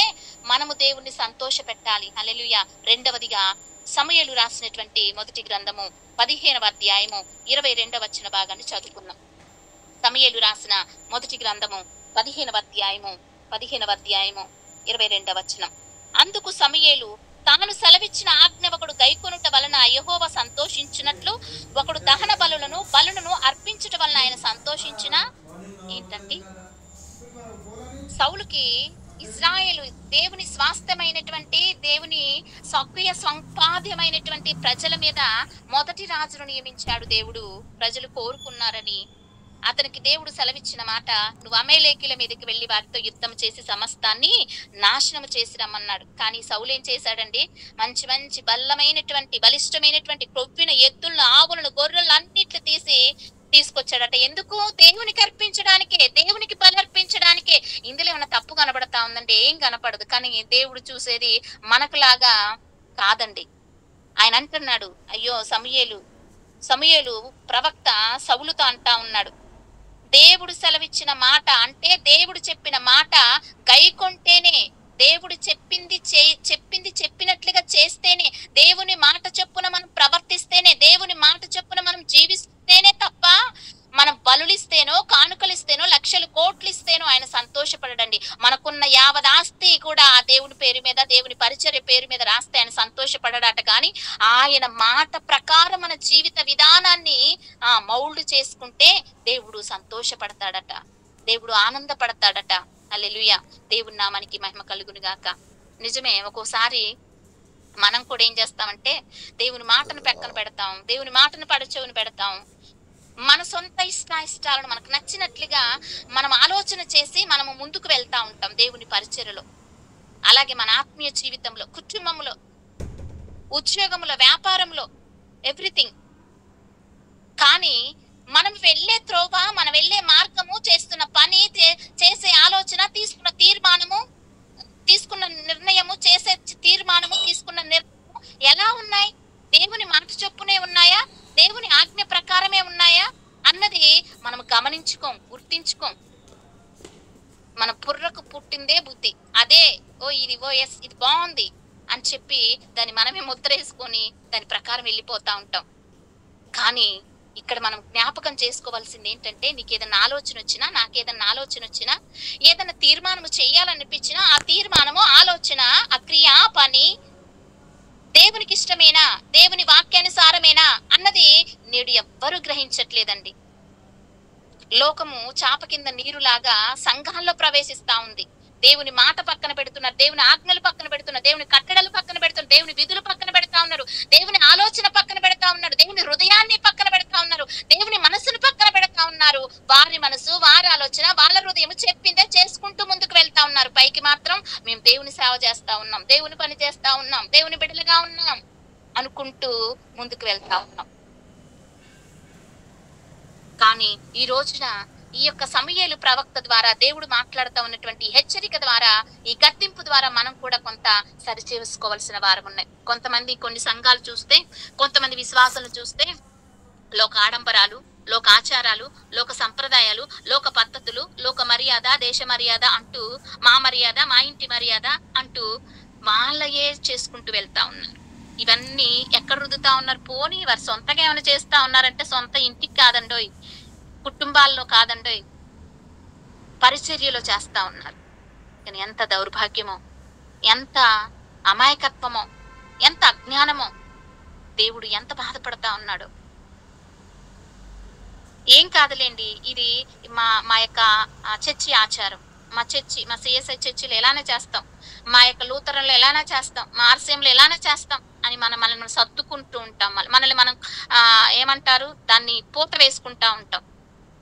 మనము దేవుణ్ణి సంతోష పెట్టాలి. హల్లెలూయా. రెండవదిగా, సమూయేలు రాసినటువంటి మొదటి గ్రంథము 15వ అధ్యాయము 22వ వచన భాగాన్ని చదువుకుందాం. సమూయేలు రాసిన మొదటి గ్రంథము 15వ అధ్యాయము 22వ వచనం. అందుకు సమూయేలు, తాను సెలవిచ్చిన ఆజ్ఞ ఒకడు గైకొనుట వలన యెహోవా సంతోషించినట్లు, ఒకడు దహన బలులను అర్పించుట వలన ఆయన సంతోషించిన ఏంటంటే సౌలుకి ఇజ్రాయేలు దేవుని స్వాస్థ్యమైనటువంటి దేవుని స్వకీయ సంపాద్యమైనటువంటి ప్రజల మీద మొదటి రాజును నియమించాడు దేవుడు. ప్రజలు కోరుకున్నారని అతనికి దేవుడు సెలవిచ్చిన మాట, నువ్వు అమేలేకీల మీదకి వెళ్లి వారితో యుద్ధం చేసి సమస్తాన్ని నాశనం చేసి రమ్మన్నాడు. కానీ సౌలు ఏం చేశాడండి? మంచి మంచి బలిష్టమైనటువంటి క్రొవ్విన ఎద్దులను, ఆవులను, గొర్రెలను అన్నిట్లు తీసుకొచ్చాడట. ఎందుకు? దేవునికి అర్పించడానికే, దేవునికి బలి అర్పించడానికే. ఇందులో ఏమైనా తప్పు కనబడతా ఉందంటే ఏం కనపడదు. కానీ దేవుడు చూసేది మనకులాగా కాదండి. ఆయన అంటున్నాడు, అయ్యో సమూయేలు ప్రవక్త సౌలుతో అంటా ఉన్నాడు, దేవుడు సెలవిచ్చిన మాట అంటే దేవుడు చెప్పిన మాట గైకొంటేనే, దేవుడు చెప్పింది చెప్పినట్లుగా చేస్తేనే, దేవుని మాట చొప్పున మనం ప్రవర్తిస్తేనే, దేవుని మాట చొప్పున మనం జీవిస్తేనే తప్ప మనం బలులిస్తేనో, కానుకలిస్తేనో, లక్షలు కోట్లు ఇస్తేనో ఆయన సంతోషపడడండి. మనకున్న యావత్ ఆస్తి కూడా ఆ దేవుని పేరు మీద, దేవుని పరిచర్య పేరు మీద రాస్తే ఆయన సంతోషపడడట. కానీ ఆయన మాట ప్రకారం మన జీవిత విధానాన్ని మౌల్డ్ చేసుకుంటే దేవుడు సంతోషపడతాడట, దేవుడు ఆనందపడతాడట. హల్లెలూయా. దేవుని నామానికి మహిమ కలుగును గాక. నిజమే, ఒక్కోసారి మనం కూడా ఏం చేస్తామంటే దేవుని మాటను పక్కన పెడతాం, దేవుని మాటను పడచెవుని పెడతాం. మన సొంత ఇష్టాలను మనకు నచ్చినట్లుగా మనం ఆలోచన చేసి మనము ముందుకు వెళ్తా ఉంటాం దేవుని పరిచర్యలో. అలాగే మన ఆత్మీయ జీవితంలో, కుటుంబంలో, ఉద్యోగంలో, వ్యాపారంలో, ఎవ్రీథింగ్. కానీ మనం వెళ్ళే త్రోవ, మనం వెళ్ళే మార్గము, చేస్తున్న పని, చేసే ఆలోచన, తీసుకున్న తీర్మానము, తీసుకున్న నిర్ణయము, చేసే తీర్మానము, తీసుకున్న నిర్ణయం ఎలా ఉన్నాయి? దేవుని మాట చొప్పునే ఉన్నాయా? దేవుని ఆజ్ఞ ప్రకారమే ఉన్నాయా అన్నది మనం గమనించుకోం, గుర్తించుకోం. మన బుర్రకు పుట్టిందే బుద్ధి, అదే ఇది బాగుంది అని చెప్పి దాన్ని మనమే ముద్రేసుకొని దాని ప్రకారం వెళ్ళిపోతా ఉంటాం. కానీ ఇక్కడ మనం జ్ఞాపకం చేసుకోవాల్సింది ఏంటంటే, నీకేదన్నా ఆలోచన వచ్చినా, నాకేదన్నా ఆలోచన వచ్చినా, ఏదన్నా తీర్మానము చేయాలనిపించినా, ఆ తీర్మానము, ఆలోచన, ఆ క్రియ, పని దేవునికి ఇష్టమేనా, దేవుని వాక్యానుసారమేనా అన్నది నేడు ఎవ్వరూ గ్రహించట్లేదండి. లోకము చాప కింద నీరులాగా సంఘాల్లో ప్రవేశిస్తా ఉంది. దేవుని మాట పక్కన పెడుతున్నారు, దేవుని ఆజ్ఞలు పక్కన పెడుతున్నారు, దేవుని కట్టడలు పక్కన పెడుతున్నారు, దేవుని విధులు పక్కన పెడతా ఉన్నారు, దేవుని ఆలోచన పక్కన పెడతా ఉన్నారు, దేవుని హృదయాన్ని పక్కన పెడతా ఉన్నారు, దేవుని మనసును పక్కన పెడతా ఉన్నారు. వారి మనసు, వారి ఆలోచన, వాళ్ళ హృదయం చెప్పిందే చేసుకుంటూ ముందుకు వెళ్తా ఉన్నారు. పైకి మాత్రం మేము దేవుని సేవ చేస్తా ఉన్నాం, దేవుని పని చేస్తా ఉన్నాం, దేవుని బిడ్డలుగా ఉన్నాం అనుకుంటూ ముందుకు వెళ్తా ఉన్నాం. కానీ ఈ రోజున ఈ యొక్క సమూయేలు ప్రవక్త ద్వారా దేవుడు మాట్లాడుతూ ఉన్నటువంటి హెచ్చరిక ద్వారా, ఈ గద్దింపు ద్వారా మనం కూడా కొంత సరిచేసుకోవాల్సిన వారం ఉన్నాయి. కొంతమంది, కొన్ని సంఘాలు చూస్తే, కొంతమంది విశ్వాసాలను చూస్తే లోక ఆడంబరాలు, లోక ఆచారాలు, లోక సంప్రదాయాలు, లోక పద్ధతులు, లోక మర్యాద, దేశ మర్యాద అంటూ, మా మర్యాద, మా ఇంటి మర్యాద అంటూ వాళ్ళయే చేసుకుంటూ వెళ్తా ఉన్నారు. ఇవన్నీ ఎక్కడ రుద్దుతా ఉన్నారు? పోనీ వారు సొంతగా ఏమైనా చేస్తా ఉన్నారంటే సొంత ఇంటికి కాదండోయ్, కుటుంబాల్లో కాదండోయ్, పరిచర్యలో చేస్తా ఉన్నారు. కానీ ఎంత దౌర్భాగ్యమో, ఎంత అమాయకత్వమో, ఎంత అజ్ఞానమో, దేవుడు ఎంత బాధపడతా ఉన్నాడు. ఏం కాదులేండి, ఇది మా యొక్క చర్చి ఆచారం, మా సిఎస్ఐ చర్చిలో ఎలానే చేస్తాం, మా యొక్క లూథరన్లో ఎలానే చేస్తాం, మా ఆర్సీఎంలో ఎలానే చేస్తాం అని మనల్ని సర్దుకుంటూ ఉంటాం. మనల్ని మనం ఏమంటారు, దాన్ని పూత వేసుకుంటా ఉంటాం.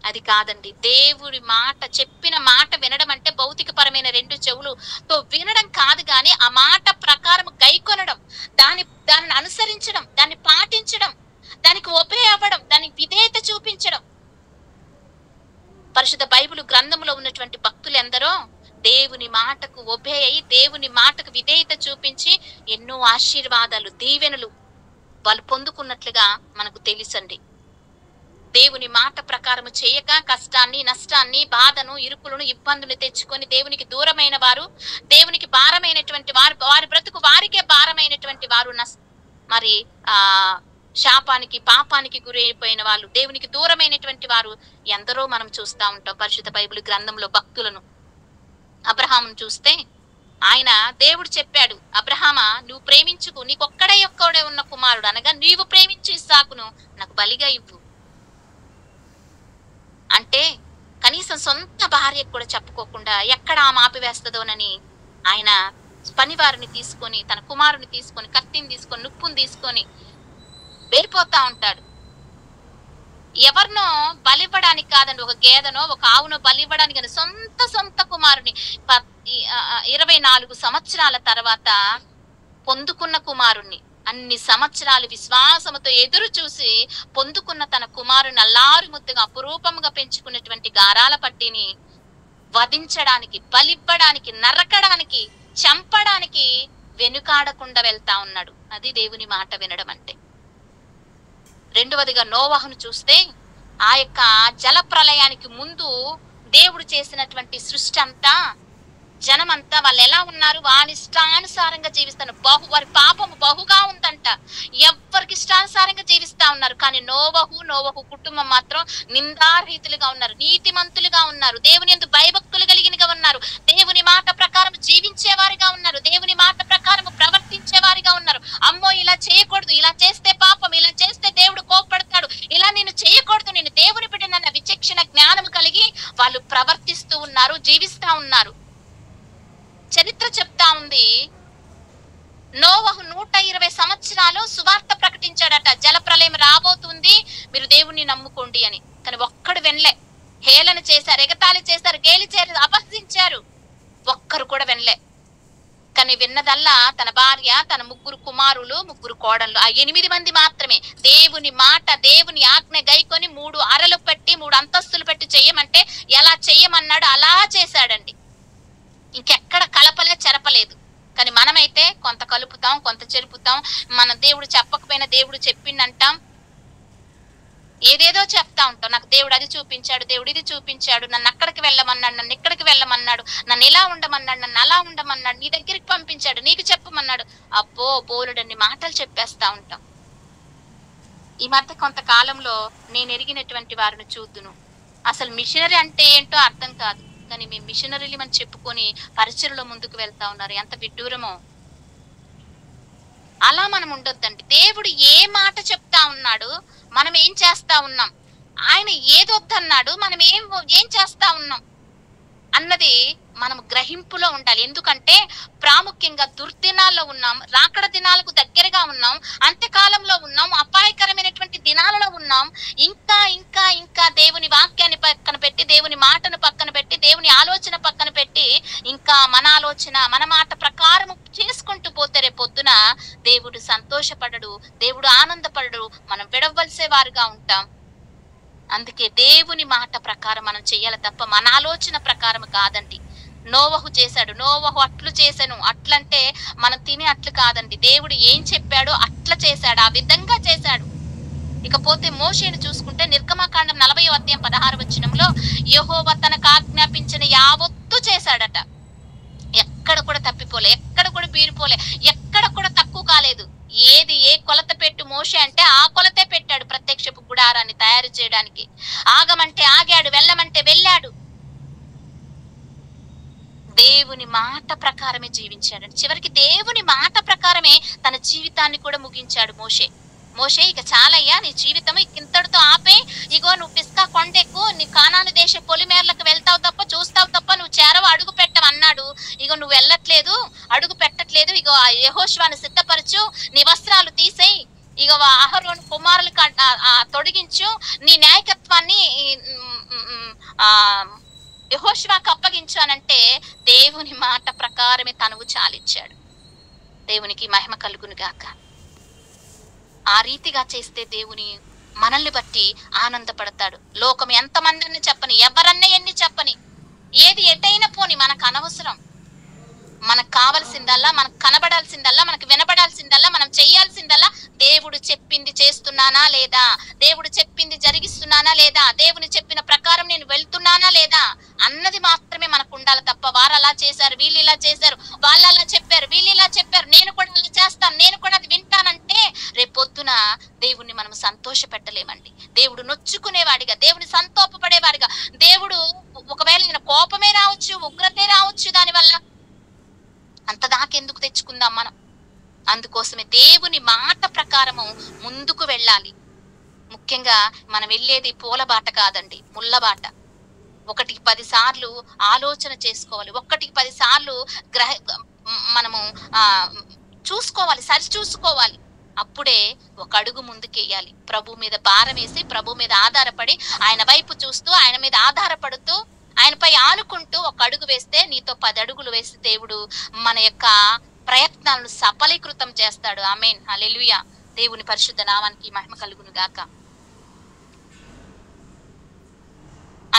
అది కాదండి. దేవుడి మాట, చెప్పిన మాట వినడం అంటే భౌతిక పరమైన రెండు చెవులతో వినడం కాదు, కానీ ఆ మాట ప్రకారం గైకొనడం, దానిని అనుసరించడం, దాన్ని పాటించడం, దానికి ఒబే అవ్వడం, దానికి విధేయత చూపించడం. పరిశుద్ధ బైబిల్ గ్రంథంలో ఉన్నటువంటి భక్తులు ఎందరో దేవుని మాటకు ఒబే అయి, దేవుని మాటకు విధేయత చూపించి ఎన్నో ఆశీర్వాదాలు, దీవెనలు వాళ్ళు పొందుకున్నట్లుగా మనకు తెలుసండి. దేవుని మాట ప్రకారం చేయక కష్టాన్ని, నష్టాన్ని, బాధను, ఇరుకులను, ఇబ్బందులు తెచ్చుకొని దేవునికి దూరమైన వారు, దేవునికి భారమైనటువంటి వారు, వారి బ్రతుకు వారికే భారమైనటువంటి వారు, మరి శాపానికి, పాపానికి గురైపోయిన వాళ్ళు, దేవునికి దూరమైనటువంటి వారు ఎందరో మనం చూస్తా ఉంటాం పరిశుద్ధ బైబిల్ గ్రంథంలో. భక్తులను, అబ్రహామును చూస్తే ఆయన, దేవుడు చెప్పాడు, అబ్రహామా నువ్వు ప్రేమించుకు, నీకొక్కడే ఉన్న కుమారుడు అనగా నీవు ప్రేమించి ఇస్సాకును నాకు బలిగా ఇవ్వు అంటే కనీసం సొంత భార్యకు కూడా చెప్పుకోకుండా ఎక్కడ ఆమె ఆపివేస్తుందోనని ఆయన పనివారిని తీసుకొని, తన కుమారుని తీసుకొని, కత్తిని తీసుకొని, నుప్పుని తీసుకొని వెళ్ళిపోతా ఉంటాడు. ఎవరినో బలివ్వడానికి కాదండి, ఒక గేదెనో ఒక ఆవునో బలివ్వడానికి కానీ సొంత కుమారుని 24 సంవత్సరాల తర్వాత పొందుకున్న కుమారుణ్ణి, అన్ని సంవత్సరాలు విశ్వాసముతో ఎదురు చూసి పొందుకున్న తన కుమారుని అల్లారు ముద్దుగా అపురూపంగా పెంచుకున్నటువంటి గారాల పట్టిని వధించడానికి, బలివ్వడానికి, నరకడానికి, చంపడానికి వెనుకాడకుండా వెళ్తా ఉన్నాడు. అది దేవుని మాట వినడం అంటే. రెండవదిగా నోవహును చూస్తే, ఆ యొక్క జల ప్రళయానికి ముందు దేవుడు చేసినటువంటి సృష్టి అంతా, జనమంతా వాళ్ళు ఎలా ఉన్నారు, వాని ఇష్టానుసారంగా జీవిస్తాను. వారి పాపము బహుగా ఉందంట, ఎవరికి ఇష్టానుసారంగా జీవిస్తా ఉన్నారు. కానీ నోవహు కుటుంబం మాత్రం నిందారహితులుగా ఉన్నారు, నీతిమంతులుగా ఉన్నారు, దేవుని యందు భయభక్తులు కలిగినగా ఉన్నారు, దేవుని మాట ప్రకారం జీవించేవారిగా ఉన్నారు, దేవుని మాట ప్రకారం ప్రవర్తించేవారిగా ఉన్నారు. అమ్మో ఇలా చేయకూడదు, ఇలా చేస్తే పాపం, ఇలా చేస్తే దేవుడు కోపడతాడు, ఇలా నేను చేయకూడదు, నేను దేవుని బిడ్డనన్న విచక్షణ జ్ఞానం కలిగి వాళ్ళు ప్రవర్తిస్తూ ఉన్నారు, జీవిస్తా ఉన్నారు. చరిత్ర చెప్తా ఉంది, నోవహు 120 సంవత్సరాలు సువార్త ప్రకటించాడట, జలప్రలయం రాబోతుంది, మీరు దేవుణ్ణి నమ్ముకోండి అని. కానీ ఒక్కడు వినలే. హేళన చేశారు, ఎగతాళి చేశారు, గేలి చేశారు, అపహసించారు, ఒక్కరు కూడా వినలే. కానీ విన్నదల్లా తన భార్య, తన 3 కుమారులు, 3 కోడళ్ళు, ఆ 8 మంది మాత్రమే దేవుని మాట, దేవుని ఆజ్ఞ గైకొని 3 అరలు పెట్టి 3 అంతస్తులు పెట్టి చెయ్యమంటే ఎలా చెయ్యమన్నాడు అలా చేశాడండి. ఇంకెక్కడ కలపలే, చెరపలేదు. కానీ మనమైతే కొంత కలుపుతాం, కొంత చెరుపుతాం. మన దేవుడు చెప్పకపోయినా దేవుడు చెప్పిండంటాం, ఏదేదో చెప్తా ఉంటాం. నాకు దేవుడు అది చూపించాడు, దేవుడు ఇది చూపించాడు, నన్ను అక్కడికి వెళ్ళమన్నాడు, నన్ను ఇక్కడికి వెళ్ళమన్నాడు, నన్ను ఇలా ఉండమన్నాడు, నన్ను అలా ఉండమన్నాడు, నీ దగ్గరికి పంపించాడు, నీకు చెప్పమన్నాడు. అబ్బో బోలుడన్ని మాటలు చెప్పేస్తా ఉంటాం. ఈ మధ్య కొంతకాలంలో నేను ఎరిగినటువంటి వారిని చూద్దును, అసలు మిషనరీ అంటే ఏంటో అర్థం కాదు, కానీ మేము మిషనరీలు అని చెప్పుకొని పరిచయలో ముందుకు వెళ్తా ఉన్నారు. ఎంత విడ్డూరమో! అలా మనం ఉండొద్దండి. దేవుడు ఏ మాట చెప్తా ఉన్నాడు, మనం ఏం చేస్తా ఉన్నాం, ఆయన ఏదొద్దన్నాడు, మనం ఏం చేస్తా ఉన్నాం అన్నది మనం గ్రహింపులో ఉండాలి. ఎందుకంటే ప్రాముఖ్యంగా దుర్దినాల్లో ఉన్నాం, రాకడ దినాలకు దగ్గరగా ఉన్నాం, అంత్యకాలంలో ఉన్నాం, అపాయకరమైనటువంటి దినాలలో ఉన్నాం. ఇంకా ఇంకా ఇంకా దేవుని వాక్యాన్ని పక్కన పెట్టి, దేవుని మాటను పక్కన పెట్టి, దేవుని ఆలోచన పక్కన పెట్టి, ఇంకా మన ఆలోచన, మన మాట ప్రకారం చేసుకుంటూ పోతే రేపొద్దున దేవుడు సంతోషపడడు, దేవుడు ఆనందపడడు, మనం విడవలసే వారుగా ఉంటాం. అందుకే దేవుని మాట ప్రకారం మనం చెయ్యాలి తప్ప మన ఆలోచన ప్రకారం కాదండి. నోవహు చేశాడు, నోవహు అట్లు చేశాను, అట్లంటే మనం తినే అట్లు కాదండి. దేవుడు ఏం చెప్పాడో అట్లా చేశాడు, ఆ విధంగా చేశాడు. ఇకపోతే మోషేను చూసుకుంటే నిర్గమకాండం 40వ అధ్యాయం 16వ వచనంలో యెహోవా తనకు ఆజ్ఞాపించిన యావత్తు చేశాడట. ఎక్కడ కూడా తప్పిపోలే, ఎక్కడ కూడా బీరిపోలే, ఎక్కడ కూడా తక్కువ కాలేదు. ఏది ఏ కొలత పెట్టు మోషే అంటే ఆ కొలతే పెట్టాడు ప్రత్యక్షపు గుడారాన్ని తయారు చేయడానికి. ఆగమంటే ఆగాడు, వెళ్ళమంటే వెళ్ళాడు. దేవుని మాట ప్రకారమే జీవించాడు. చివరికి దేవుని మాట ప్రకారమే తన జీవితాన్ని కూడా ముగించాడు మోషే. మోషే ఇక చాలయ్యా, నీ జీవితం ఇంతటితో ఆపే, ఇగో నువ్వు పిస్కా కొండెక్కు, నీ కానాను దేశ పొలిమేర్లకు వెళ్తావు తప్ప, చూస్తావు తప్ప, నువ్వు చేరవ అడుగు పెట్టమన్నాడు. ఇగో నువ్వు వెళ్ళట్లేదు, అడుగు పెట్టట్లేదు, ఇగో యెహోషువను సిద్ధపరచు, నీ వస్త్రాలు తీసేయి, ఇగో అహరోను కుమారులు తొడిగించు, నీ నాయకత్వాన్ని యెహోషువకు అప్పగించు అనంటే దేవుని మాట ప్రకారమే తనువు చాలిచ్చాడు. దేవునికి మహిమ కలుగును గాక. ఆ రీతిగా చేస్తే దేవుని మనల్ని బట్టి ఆనందపడతాడు. లోకం ఎంతమందిని చెప్పని, ఎవరన్నా ఎన్ని చెప్పని, ఏది ఎటైనా పోని మనకు అనవసరం. మనకు కావాల్సిందల్లా, మనకు కనబడాల్సిందల్లా, మనకు వినబడాల్సిందల్లా, మనం చెయ్యాల్సిందల్లా దేవుడు చెప్పింది చేస్తున్నానా లేదా, దేవుడు చెప్పింది జరిగిస్తున్నానా లేదా, దేవుని చెప్పిన ప్రకారం నేను వెళ్తున్నానా లేదా అన్నది మాత్రమే మనకు ఉండాలి తప్ప, వారు అలా చేశారు, వీళ్ళు ఇలా చేశారు, వాళ్ళు అలా చెప్పారు, వీళ్ళు ఇలా చెప్పారు, నేను కూడా అలా చేస్తాను, నేను కూడా అది వింటానంటే రేపొద్దున దేవుణ్ణి మనం సంతోష పెట్టలేమండి. దేవుడు నొచ్చుకునేవాడిగా, దేవుని సంతోపపడేవాడిగా, దేవుడు ఒకవేళ నేను కోపమే రావచ్చు, ఉగ్రతే రావచ్చు, దానివల్ల అంత దాకెందుకు తెచ్చుకుందాం మనం. అందుకోసమే దేవుని మాట ప్రకారము ముందుకు వెళ్ళాలి. ముఖ్యంగా మనం వెళ్ళేది పూల బాట కాదండి, ముళ్ళ బాట. ఒకటికి 10 సార్లు ఆలోచన చేసుకోవాలి. ఒక్కటికి 10 సార్లు మనము ఆ చూసుకోవాలి, సరి చూసుకోవాలి. అప్పుడే ఒక అడుగు ముందుకేయాలి. ప్రభు మీద భారం వేసి, ప్రభు మీద ఆధారపడి, ఆయన వైపు చూస్తూ, ఆయన మీద ఆధారపడుతూ, ఆయనపై ఆనుకుంటూ ఒక అడుగు వేస్తే, నీతో 10 అడుగులు వేసి దేవుడు మన యొక్క ప్రయత్నాలను సఫలీకృతం చేస్తాడు. ఆమేన్, హల్లెలూయా. దేవుని పరిశుద్ధ నామానికి మహిమ కలుగును గాక.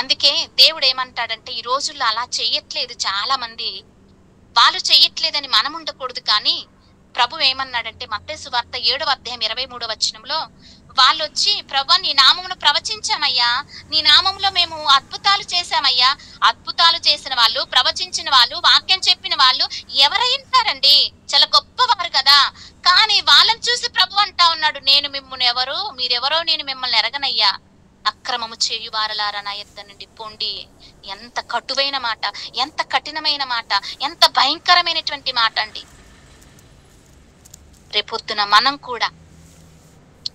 అందుకే దేవుడు ఏమంటాడంటే, ఈ రోజుల్లో అలా చెయ్యట్లేదు చాలా మంది. వాళ్ళు చెయ్యట్లేదని మనం ఉండకూడదు, కానీ ప్రభు ఏమన్నాడంటే మత్తయి సువార్త 7వ అధ్యాయం 23వ వచనంలో, వాళ్ళు వచ్చి, ప్రభు నీ నామమును ప్రవచించామయ్యా, నీ నామంలో మేము అద్భుతాలు చేశామయ్యా. అద్భుతాలు చేసిన వాళ్ళు, ప్రవచించిన వాళ్ళు, వాక్యం చెప్పిన వాళ్ళు ఎవరైనారండి? చాలా గొప్పవారు కదా. కానీ వాళ్ళని చూసి ప్రభు అంటా ఉన్నాడు, నేను మిమ్మల్ని ఎవరు, మీరెవరో నేను మిమ్మల్ని ఎరగనయ్యా. అక్రమము చేయువారలారా నా యొద్ద నుండి పొండి. ఎంత కటువైన మాట, ఎంత కఠినమైన మాట, ఎంత భయంకరమైనటువంటి మాట అండి. రేపొద్దున మనం కూడా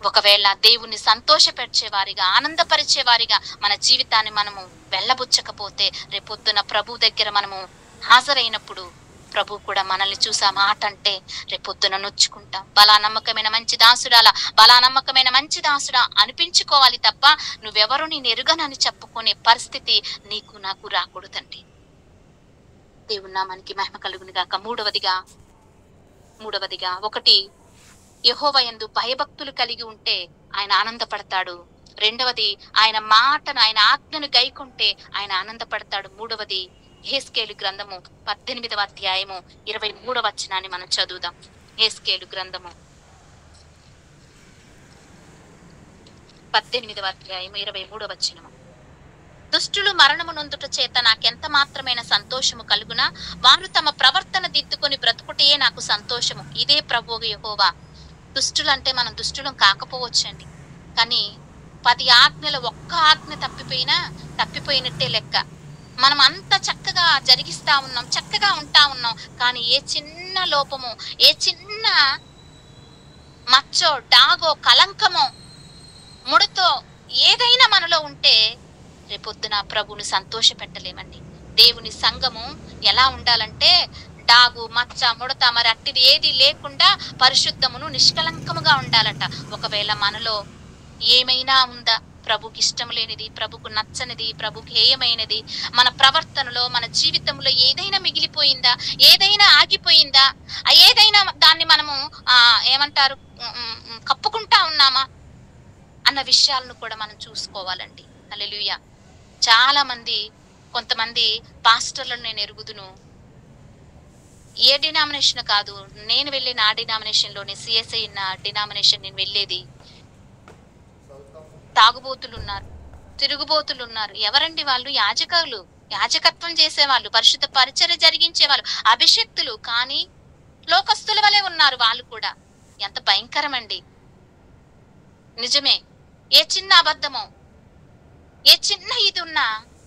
ఒకవేళ దేవుణ్ణి సంతోషపరిచేవారిగా, ఆనందపరిచేవారిగా మన జీవితాన్ని మనము వెళ్ళబుచ్చకపోతే, రేపొద్దున ప్రభు దగ్గర మనము హాజరైనప్పుడు ప్రభు కూడా మనల్ని చూసా మాట అంటే రేపొద్దున నొచ్చుకుంటాం. బలా నమ్మకమైన మంచి దాసుడాలా, బలా నమ్మకమైన మంచి దాసుడా అనిపించుకోవాలి తప్ప, నువ్వెవరు నేను ఎరుగనని చెప్పుకునే పరిస్థితి నీకు నాకు రాకూడదండి. దేవుని నామానికి మహిమ కలుగును గాక. మూడవదిగా ఒకటి, యెహోవా యందు భయభక్తులు కలిగి ఉంటే ఆయన ఆనందపడతాడు. రెండవది, ఆయన మాటను, ఆయన ఆజ్ఞను గైకుంటే ఆయన ఆనందపడతాడు. మూడవది, యెహెజ్కేలు గ్రంథము 18వ అధ్యాయము 23వ వచనాన్ని మనం చదువుదాం. యెహెజ్కేలు గ్రంథము 18వ అధ్యాయము 23వ వచనము. దుష్టులు మరణము నొందుట చేత నాకెంత మాత్రమైన సంతోషము కలుగునా, వారు తమ ప్రవర్తన దిద్దుకొని బ్రతుకుటే నాకు సంతోషము. ఇదే ప్రభువు యెహోవా. దుష్టులంటే మనం దుష్టులం కాకపోవచ్చండి, కానీ 10 ఆజ్ఞల ఒక్క ఆజ్ఞ తప్పిపోయినట్టే లెక్క. మనం అంత చక్కగా జరిగిస్తా ఉన్నాం, చక్కగా ఉంటా ఉన్నాం, కానీ ఏ చిన్న లోపము, ఏ చిన్న మచ్చో, డాగో, కలంకమో, ముడతో ఏదైనా మనలో ఉంటే రేపొద్దున ప్రభుని సంతోష పెట్టలేమండి. దేవుని సంఘము ఎలా ఉండాలంటే, డాగు, మచ్చ, ముడత మరి అట్టిది ఏది లేకుండా పరిశుద్ధమును నిష్కలంకముగా ఉండాలట. ఒకవేళ మనలో ఏమైనా ఉందా, ప్రభుకి ఇష్టం లేనిది, ప్రభుకు నచ్చనిది, ప్రభుకి హేయమైనది, మన ప్రవర్తనలో, మన జీవితంలో ఏదైనా మిగిలిపోయిందా, ఏదైనా ఆగిపోయిందా, ఏదైనా దాన్ని మనము ఏమంటారు కప్పుకుంటా ఉన్నామా అన్న విషయాలను కూడా మనం చూసుకోవాలండి. హల్లెలూయా. చాలా మంది, కొంతమంది పాస్టర్లను నేను ఎరుగుదును. ఏ డినామినేషన్ కాదు, నేను వెళ్ళిన ఆ డినామినేషన్లోనే, సిఎస్ఐ డినామినేషన్ నేను వెళ్ళేది. తాగుబోతులు ఉన్నారు, తిరుగుబోతులు ఉన్నారు. ఎవరండి వాళ్ళు? యాజకులు, యాజకత్వం చేసేవాళ్ళు, పరిశుద్ధ పరిచర్య జరిగించేవాళ్ళు, అభిషక్తులు. కానీ లోకస్తుల వలె ఉన్నారు వాళ్ళు కూడా. ఎంత భయంకరమండి. నిజమే, ఏ చిన్న అబద్ధమో, ఏ చిన్న ఇది ఉన్నా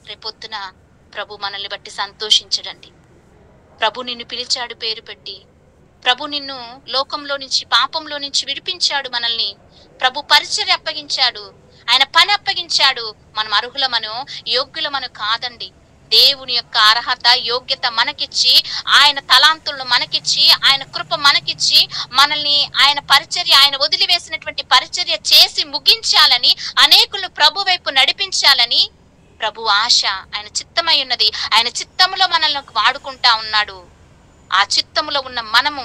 రేపొద్దున ప్రభు మనల్ని బట్టి సంతోషించడండి. ప్రభు నిన్ను పిలిచాడు పేరు పెట్టి, ప్రభు నిన్ను లోకంలో నుంచి, పాపంలో నుంచి విడిపించాడు. మనల్ని ప్రభు పరిచర్య అప్పగించాడు, ఆయన పని అప్పగించాడు. మనం అర్హులమనో యోగ్యులమనో కాదండి. దేవుని యొక్క అర్హత, యోగ్యత మనకిచ్చి, ఆయన తలాంతులను మనకిచ్చి, ఆయన కృప మనకిచ్చి, మనల్ని ఆయన పరిచర్య, ఆయన వదిలివేసినటువంటి పరిచర్య చేసి ముగించాలని, అనేకులను ప్రభు వైపు నడిపించాలని ప్రభు ఆశ, ఆయన చిత్తమై ఉన్నది. ఆయన చిత్తములో మనల్ని వాడుకుంటా ఉన్నాడు. ఆ చిత్తములో ఉన్న మనము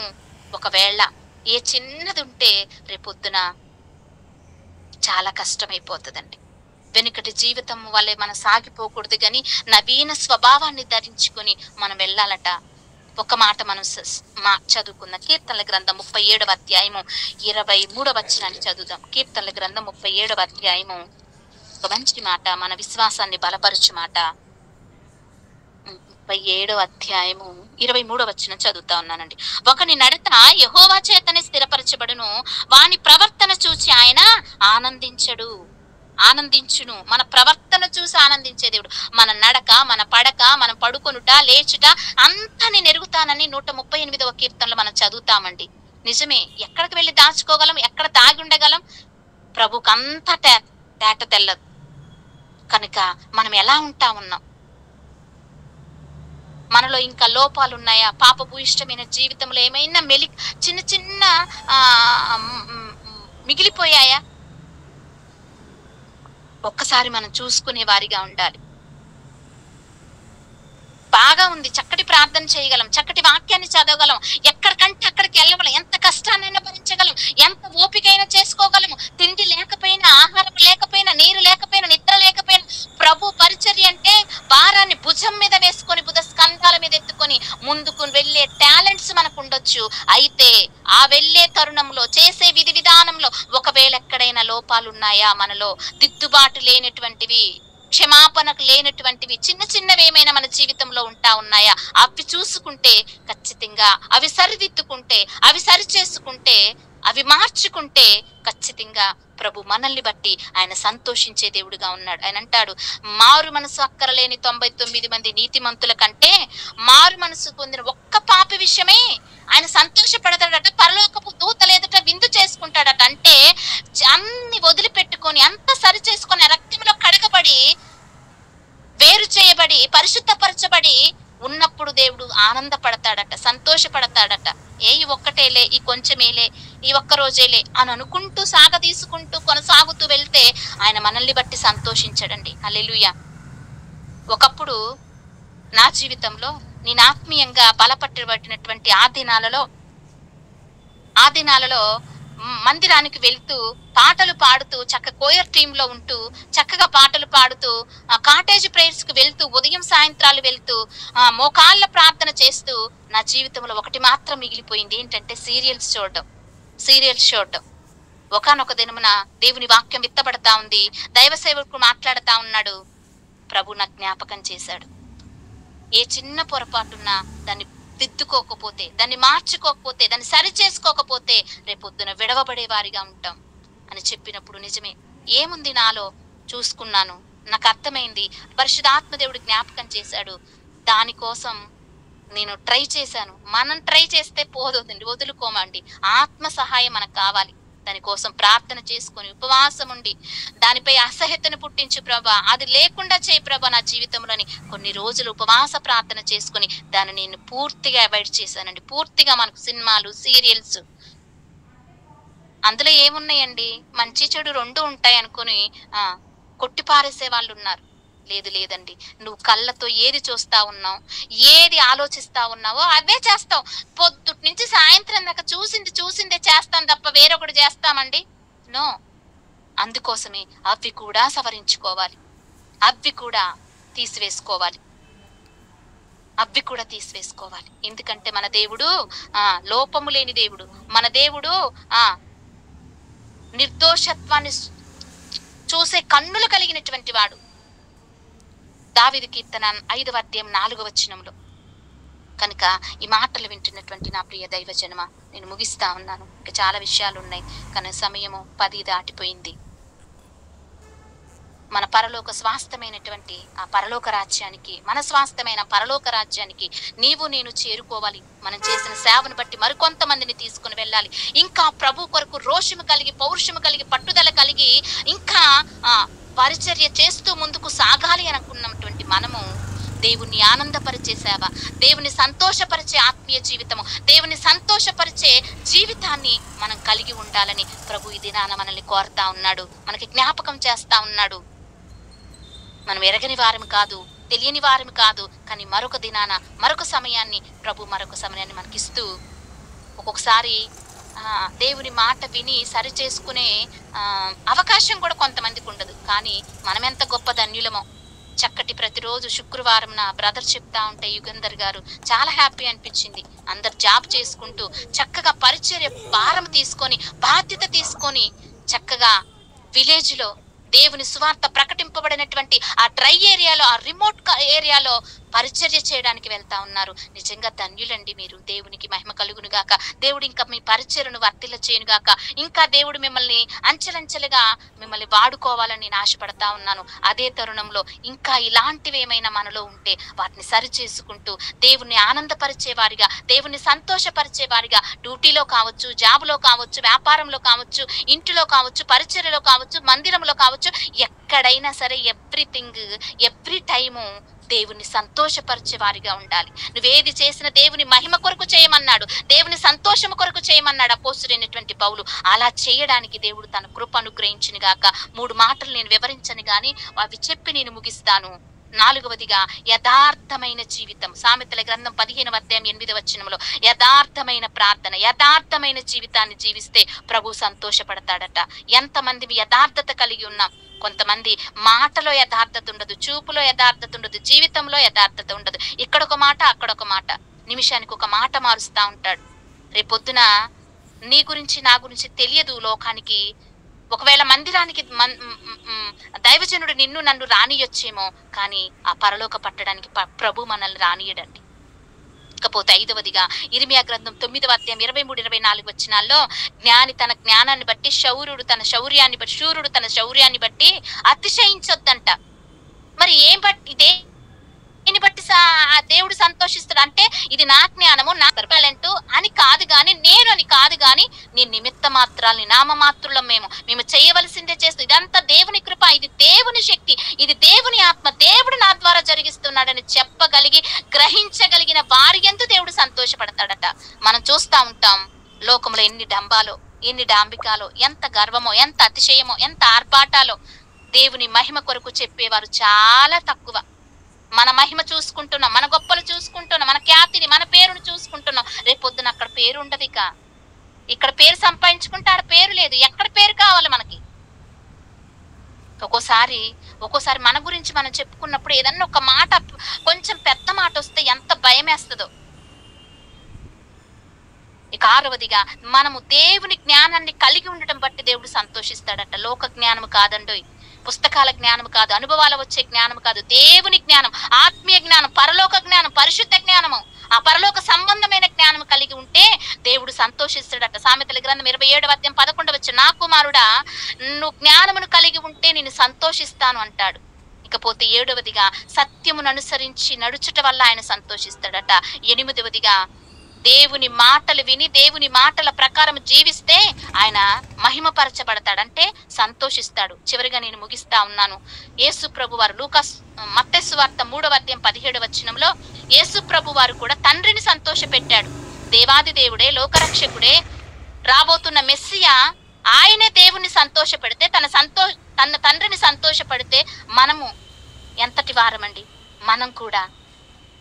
ఒకవేళ ఏ చిన్నది ఉంటే రేపొద్దున చాలా కష్టమైపోతుందండి. వెనుకటి జీవితం వల్లే మనం సాగిపోకూడదు, కానీ నవీన స్వభావాన్ని ధరించుకొని మనం వెళ్ళాలట. ఒక మాట మనం చదువుకున్న కీర్తనల గ్రంథం 37వ అధ్యాయము 23వ వచనాన్ని చదువుదాం. కీర్తనల గ్రంథం 37వ అధ్యాయము ఒక మంచి మాట, మన విశ్వాసాన్ని బలపరచు మాట. 37వ అధ్యాయము 23వ వచనం చదువుతా ఉన్నానండి. ఒకని నడత యెహోవా చేతనే స్థిరపరచబడును, వాని ప్రవర్తన చూసి ఆయన ఆనందించును. మన ప్రవర్తన చూసి ఆనందించే దేవుడు. మన నడక, మన పడక, మనం పడుకొనుట, లేచుట అంతా నేను ఎరుగుతానని 138వ కీర్తనలో మనం చదువుతామండి. నిజమే. ఎక్కడికి వెళ్ళి దాచుకోగలం, ఎక్కడ దాగి ఉండగలం? ప్రభుకు అంతా తేట తెల్లదు. కనుక మనం ఎలా ఉంటా ఉన్నాం, మనలో ఇంకా లోపాలు ఉన్నాయా? పాపపు ఇష్టమైన జీవితంలో ఏమైనా చిన్న చిన్న ఆ మిగిలిపోయాయా? ఒక్కసారి మనం చూసుకునే వారిగా ఉండాలి. బాగా ఉంది, చక్కటి ప్రార్థన చేయగలం, చక్కటి వాక్యాన్ని చదవగలం, ఎక్కడికంటే అక్కడికి వెళ్ళగలం, ఎంత కష్టాన్నైనా భరించగలం, ఎంత ఓపికైనా చేసుకోగలము. తిండి లేకపోయినా, ఆహారం లేకపోయినా, నీరు లేకపోయినా, నిద్ర లేకపోయినా ప్రభు పరిచర్య అంటే భారాన్ని భుజం మీద వేసుకొని బుధ స్కంధాల మీద ఎత్తుకొని ముందుకు వెళ్ళే టాలెంట్స్ మనకు ఉండొచ్చు. అయితే ఆ వెళ్ళే తరుణంలో చేసే విధి విధానంలో ఒకవేళ ఎక్కడైనా లోపాలు ఉన్నాయా, మనలో దిద్దుబాటు లేనటువంటివి, క్షమాపణకు లేనటువంటివి చిన్న చిన్నవి ఏమైనా మన జీవితంలో ఉన్నాయా? అవి చూసుకుంటే ఖచ్చితంగా, అవి సరిదిద్దుకుంటే, అవి సరి చేసుకుంటే, అవి మార్చుకుంటే ఖచ్చితంగా ప్రభు మనల్ని బట్టి ఆయన సంతోషించే దేవుడుగా ఉన్నాడు. ఆయన అంటాడు, మారు మనసు అక్కరలేని 99 మంది నీతిమంతుల కంటే మారు మనసు పొందిన ఒక్క పాపి విషయమే ఆయన సంతోషపడతాడట. పరలోకపు దూతల ఎదుట విందు చేసుకుంటాడట. అంటే అన్ని వదిలిపెట్టుకొని, అంత సరి చేసుకొని, రక్తంలో కడగబడి, వేరు చేయబడి, పరిశుద్ధపరచబడి ఉన్నప్పుడు దేవుడు ఆనందపడతాడట, సంతోషపడతాడట. ఈ ఒక్కటేలే, ఈ కొంచెమేలే, ఈ ఒక్క రోజేలే అని అనుకుంటూ సాగదీసుకుంటూ కొనసాగుతూ వెళ్తే ఆయన మనల్ని బట్టి సంతోషించడండి. హల్లెలూయా. ఒకప్పుడు నా జీవితంలో నేను ఆత్మీయంగా బలపట్టబడినటువంటి ఆ దినాలలో మందిరానికి వెళ్తూ పాటలు పాడుతూ, చక్క కోయర్ టీమ్ లో ఉంటూ చక్కగా పాటలు పాడుతూ, కాటేజ్ ప్రేయర్స్ కు వెళ్తూ, ఉదయం సాయంత్రాలు వెళ్తూ, మోకాళ్ళ ప్రార్థన చేస్తూ నా జీవితంలో ఒకటి మాత్రం మిగిలిపోయింది. ఏంటంటే సీరియల్స్ చూడటం. ఒకానొక దినమున దేవుని వాక్యం విత్తబడతా ఉంది, దైవ సేవకుడు మాట్లాడుతా ఉన్నాడు. ప్రభు నా జ్ఞాపకం చేశాడు. ఏ చిన్న పొరపాటున్నా దాన్ని దిద్దుకోకపోతే, దాన్ని మార్చుకోకపోతే, దాన్ని సరి చేసుకోకపోతే రేపొద్దున విడవబడే వారిగా ఉంటాం అని చెప్పినప్పుడు నిజమే, ఏముంది నాలో చూసుకున్నాను, నాకు అర్థమైంది. పరిశుద్ధాత్మదేవుడు జ్ఞాపకం చేశాడు. దానికోసం నేను ట్రై చేశాను. మనం ట్రై చేస్తే పోదండి, వదులుకోమండి. ఆత్మ సహాయం మనకు కావాలి. దానికోసం ప్రార్థన చేసుకొని ఉపవాసం ఉండి దానిపై అసహ్యతను పుట్టించు ప్రభా, అది లేకుండా చేయి ప్రభా నా జీవితంలోని కొన్ని రోజులు ఉపవాస ప్రార్థన చేసుకుని దాన్ని నేను పూర్తిగా అవాయిడ్ చేశానండి. పూర్తిగా మనకు సినిమాలు, సీరియల్స్, అందులో ఏమున్నాయండి, మంచి చెడు రెండు ఉంటాయి అనుకుని కొట్టిపారేసే వాళ్ళు ఉన్నారు. లేదండి, నువ్వు కళ్ళతో ఏది చూస్తా ఉన్నావు, ఏది ఆలోచిస్తా ఉన్నావో అవే చేస్తావు. పొద్దుటి నుంచి సాయంత్రం దాకా చూసిందే చేస్తాం తప్ప వేరొకటి చేస్తామండి? నో. అందుకోసమే అవి కూడా సవరించుకోవాలి, అవి కూడా తీసివేసుకోవాలి. ఎందుకంటే మన దేవుడు లోపము లేని దేవుడు. మన దేవుడు నిర్దోషత్వాన్ని చూసే కన్నులు కలిగినటువంటి వాడు. దావీదు కీర్తన 5వ అధ్యాయం 4వ వచనంలో. కనుక ఈ మాటలు వింటున్నటువంటి నా ప్రియ దైవ జనమ, నేను ముగిస్తా ఉన్నాను. ఇంకా చాలా విషయాలు ఉన్నాయి, కానీ సమయము 10 దాటిపోయింది. మన పరలోక స్వాస్థ్యమైనటువంటి ఆ పరలోక రాజ్యానికి, మన స్వాస్థ్యమైన పరలోక రాజ్యానికి నీవు నేను చేరుకోవాలి. మనం చేసిన సేవను బట్టి మరికొంతమందిని తీసుకుని వెళ్ళాలి. ఇంకా ప్రభు కొరకు రోషము కలిగి, పౌరుషము కలిగి, పట్టుదల కలిగి ఇంకా పరిచర్య చేస్తూ ముందుకు సాగాలి అనుకున్నటువంటి మనము దేవుని ఆనందపరిచే సేవ, దేవుని సంతోషపరిచే ఆత్మీయ జీవితము, దేవుని సంతోషపరిచే జీవితాన్ని మనం కలిగి ఉండాలని ప్రభు ఈ దినాన మనల్ని కోరుతా ఉన్నాడు, మనకి జ్ఞాపకం చేస్తా ఉన్నాడు. మనం ఎరగని వారము కాదు, తెలియని వారము కాదు, కానీ మరొక దినాన మరొక సమయాన్ని ప్రభు మనకిస్తూ, ఒక్కొక్కసారి దేవుని మాట విని సరి చేసుకునే అవకాశం కూడా కొంతమందికి ఉండదు. కానీ మనం ఎంత గొప్ప ధన్యులమో. చక్కటి ప్రతిరోజు శుక్రవారం నా బ్రదర్ చెప్తా ఉంటే యుగంధర్ గారు చాలా హ్యాపీ అనిపించింది. అందరు జాబ్ చేసుకుంటూ చక్కగా పరిచర్య భారం తీసుకొని, బాధ్యత తీసుకొని చక్కగా విలేజ్ లో దేవుని సువార్త ప్రకటింపబడినటువంటి ఆ డ్రై ఏరియాలో, ఆ రిమోట్ ఏరియాలో పరిచర్య చేయడానికి వెళ్తా ఉన్నారు. నిజంగా ధన్యులండి మీరు. దేవునికి మహిమ కలుగును గాక. దేవుడు ఇంకా మీ పరిచర్యను వర్తిల్ల చేయను గాక. ఇంకా దేవుడు మిమ్మల్ని అంచెలంచెలుగా మిమ్మల్ని వాడుకోవాలని నేను ఆశపడతా ఉన్నాను. అదే తరుణంలో ఇంకా ఇలాంటివి ఏమైనా మనలో ఉంటే వాటిని సరి చేసుకుంటూ దేవుణ్ణి ఆనందపరిచే వారిగా, దేవుణ్ణి సంతోషపరిచే వారిగా, డ్యూటీలో కావచ్చు, జాబులో కావచ్చు, వ్యాపారంలో కావచ్చు, ఇంటిలో కావచ్చు, పరిచర్యలో కావచ్చు, మందిరంలో కావచ్చు, ఎక్కడైనా సరే ఎవ్రీ టైము దేవుని సంతోషపరిచే వారిగా ఉండాలి. నువ్వేది చేసిన దేవుని మహిమ కొరకు చేయమన్నాడు, దేవుని సంతోషము కొరకు చేయమన్నాడు అపోస్తలుడైనటువంటి పౌలు. అలా చేయడానికి దేవుడు తన కృప అనుగ్రహించిన గాక. 3 మాటలు నేను వివరించను గాని అవి చెప్పి నేను ముగిస్తాను. 4వదిగా యథార్థమైన జీవితం. సామెతల గ్రంథం 15వ అధ్యాయం 8వ వచనంలో యథార్థమైన ప్రార్థన, యథార్థమైన జీవితాన్ని జీవిస్తే ప్రభు సంతోషపడతాడట. ఎంతమంది యథార్థత కలిగి ఉన్నాం? కొంతమంది మాటలో యథార్థత ఉండదు, చూపులో యథార్థత ఉండదు, జీవితంలో యథార్థత ఉండదు. ఇక్కడొక మాట, అక్కడొక మాట, నిమిషానికి ఒక మాట మారుస్తా ఉంటాడు. రేపొద్దున నీ గురించి నా గురించి తెలియదు లోకానికి. ఒకవేళ మందిరానికి దైవజనుడు నిన్ను నన్ను రానియొచ్చేమో, కానీ ఆ పరలోక పట్టడానికి ప్రభు మనల్ని రానియడండి. ఇకపోతే 5వదిగా ఇర్మియా గ్రంథం 9వ అధ్యాయం 23-24 వచనాల్లో జ్ఞాని తన జ్ఞానాన్ని బట్టి, శూరుడు తన శౌర్యాన్ని బట్టి అతిశయించొద్దంట. మరి ఏం బట్టి, దీన్ని బట్టి దేవుడు సంతోషిస్తాడు అంటే ఇది నా జ్ఞానము, నా టాలెంట్ అని కాదు గాని, నేను అని కాదు గాని, నీ నిమిత్త మాత్రాలని, నామమాత్రులం మేము చేయవలసిందే చేస్తూ, ఇదంతా దేవుని కృప, ఇది దేవుని శక్తి, ఇది దేవుని ఆత్మ, దేవుడు నా ద్వారా జరిగిస్తున్నాడని చెప్పగలిగి గ్రహించగలిగిన వారి యందు దేవుడు సంతోషపడతాడట. మనం చూస్తా ఉంటాం లోకంలో ఎన్ని డంబాలో, ఎన్ని డాంబికాలో, ఎంత గర్వమో, ఎంత అతిశయమో, ఎంత ఆర్భాటాలో. దేవుని మహిమ కొరకు చెప్పేవారు చాలా తక్కువ. మన మహిమ చూసుకుంటున్నాం, మన గొప్పలు చూసుకుంటున్నాం, మన ఖ్యాతిని, మన పేరును చూసుకుంటున్నాం. రేపొద్దున అక్కడ పేరు ఉండదు. ఇక ఇక్కడ పేరు సంపాదించుకుంటే ఆడ పేరు లేదు. ఎక్కడ పేరు కావాలి మనకి? ఒక్కోసారి మన గురించి మనం చెప్పుకున్నప్పుడు ఏదన్నా ఒక మాట, కొంచెం పెద్ద మాట వస్తే ఎంత భయం వేస్తుందో. ఇక 6వదిగా మనము దేవుని జ్ఞానాన్ని కలిగి ఉండటం బట్టి దేవుడు సంతోషిస్తాడట. లోక జ్ఞానం కాదండోయ్, పుస్తకాల జ్ఞానం కాదు, అనుభవాలు వచ్చే జ్ఞానం కాదు, దేవుని జ్ఞానం, ఆత్మీయ జ్ఞానం, పరలోక జ్ఞానం, పరిశుద్ధ జ్ఞానము, ఆ పరలోక సంబంధమైన జ్ఞానం కలిగి ఉంటే దేవుడు సంతోషిస్తాడట. సామెతల గ్రంథం 27వ అధ్యాయం 11వ వచనం, నా కుమారుడా నువ్వు జ్ఞానమును కలిగి ఉంటే నేను సంతోషిస్తాను అంటాడు. ఇకపోతే 7వదిగా సత్యమును అనుసరించి నడుచుట వల్ల ఆయన సంతోషిస్తాడట. 8వదిగా దేవుని మాటలు విని దేవుని మాటల ప్రకారం జీవిస్తే ఆయన మహిమపరచబడతాడంటే సంతోషిస్తాడు. చివరిగా నేను ముగిస్తా ఉన్నాను. యేసు ప్రభు వారు మత్తయి సువార్త 3వ అధ్యాయం 17వ వచనంలో యేసు ప్రభు వారు కూడా తండ్రిని సంతోషపెట్టాడు. దేవాది దేవుడే, లోకరక్షకుడే, రాబోతున్న మెస్సియా ఆయనే దేవుణ్ణి సంతోషపెడితే, తన తండ్రిని సంతోషపడితే మనము ఎంతటి వారమండి? మనం కూడా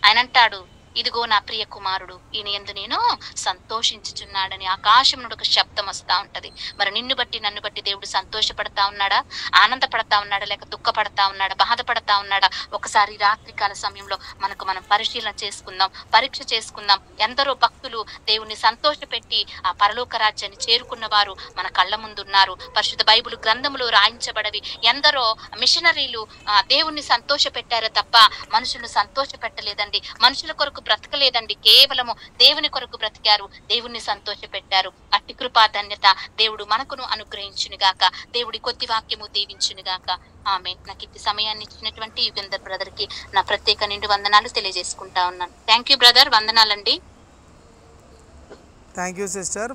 ఆయన అంటాడు, ఇదిగో నా ప్రియ కుమారుడు, ఈయన యందు నేను సంతోషించుచున్నాడని ఆకాశం నుండి ఒక శబ్దం వస్తా ఉంటది. మరి నిన్ను బట్టి నన్ను బట్టి దేవుడు సంతోషపడతా ఉన్నాడా? ఆనందపడతా ఉన్నాడా? లేక దుఃఖపడతా ఉన్నాడా? బాధపడతా ఉన్నాడా? ఒకసారి రాత్రికాల సమయంలో మనం పరిశీలన చేసుకుందాం, పరీక్ష చేసుకుందాం. ఎందరో భక్తులు దేవుణ్ణి సంతోషపెట్టి ఆ పరలోక రాజ్యాన్ని చేరుకున్న వారు మన కళ్ళ ముందున్నారు. పరిశుద్ధ బైబిల్ గ్రంథములో రాయించబడవి ఎందరో మిషనరీలు దేవుణ్ణి సంతోషపెట్టారే తప్ప మనుషులను సంతోషపెట్టలేదండి. మనుషుల కొరకు బ్రతకలేదండి, కేవలము దేవుని కొరకు బ్రతికారు, దేవుణ్ణి సంతోషపెట్టారు. అట్టి కృపా ధన్యత దేవుడు మనకును అనుగ్రహించునుగాక. దేవుడి కొద్ది వాక్యము దీవించునుగాక. ఆమె. నాకు ఇది సమయాన్ని ఇచ్చినటువంటి యుగంధర్ బ్రదర్ కి నా ప్రత్యేక నిండు వందనాలు తెలియజేసుకుంటా ఉన్నాను. థ్యాంక్ యూ బ్రదర్, వందనాలండి. Thank you sister.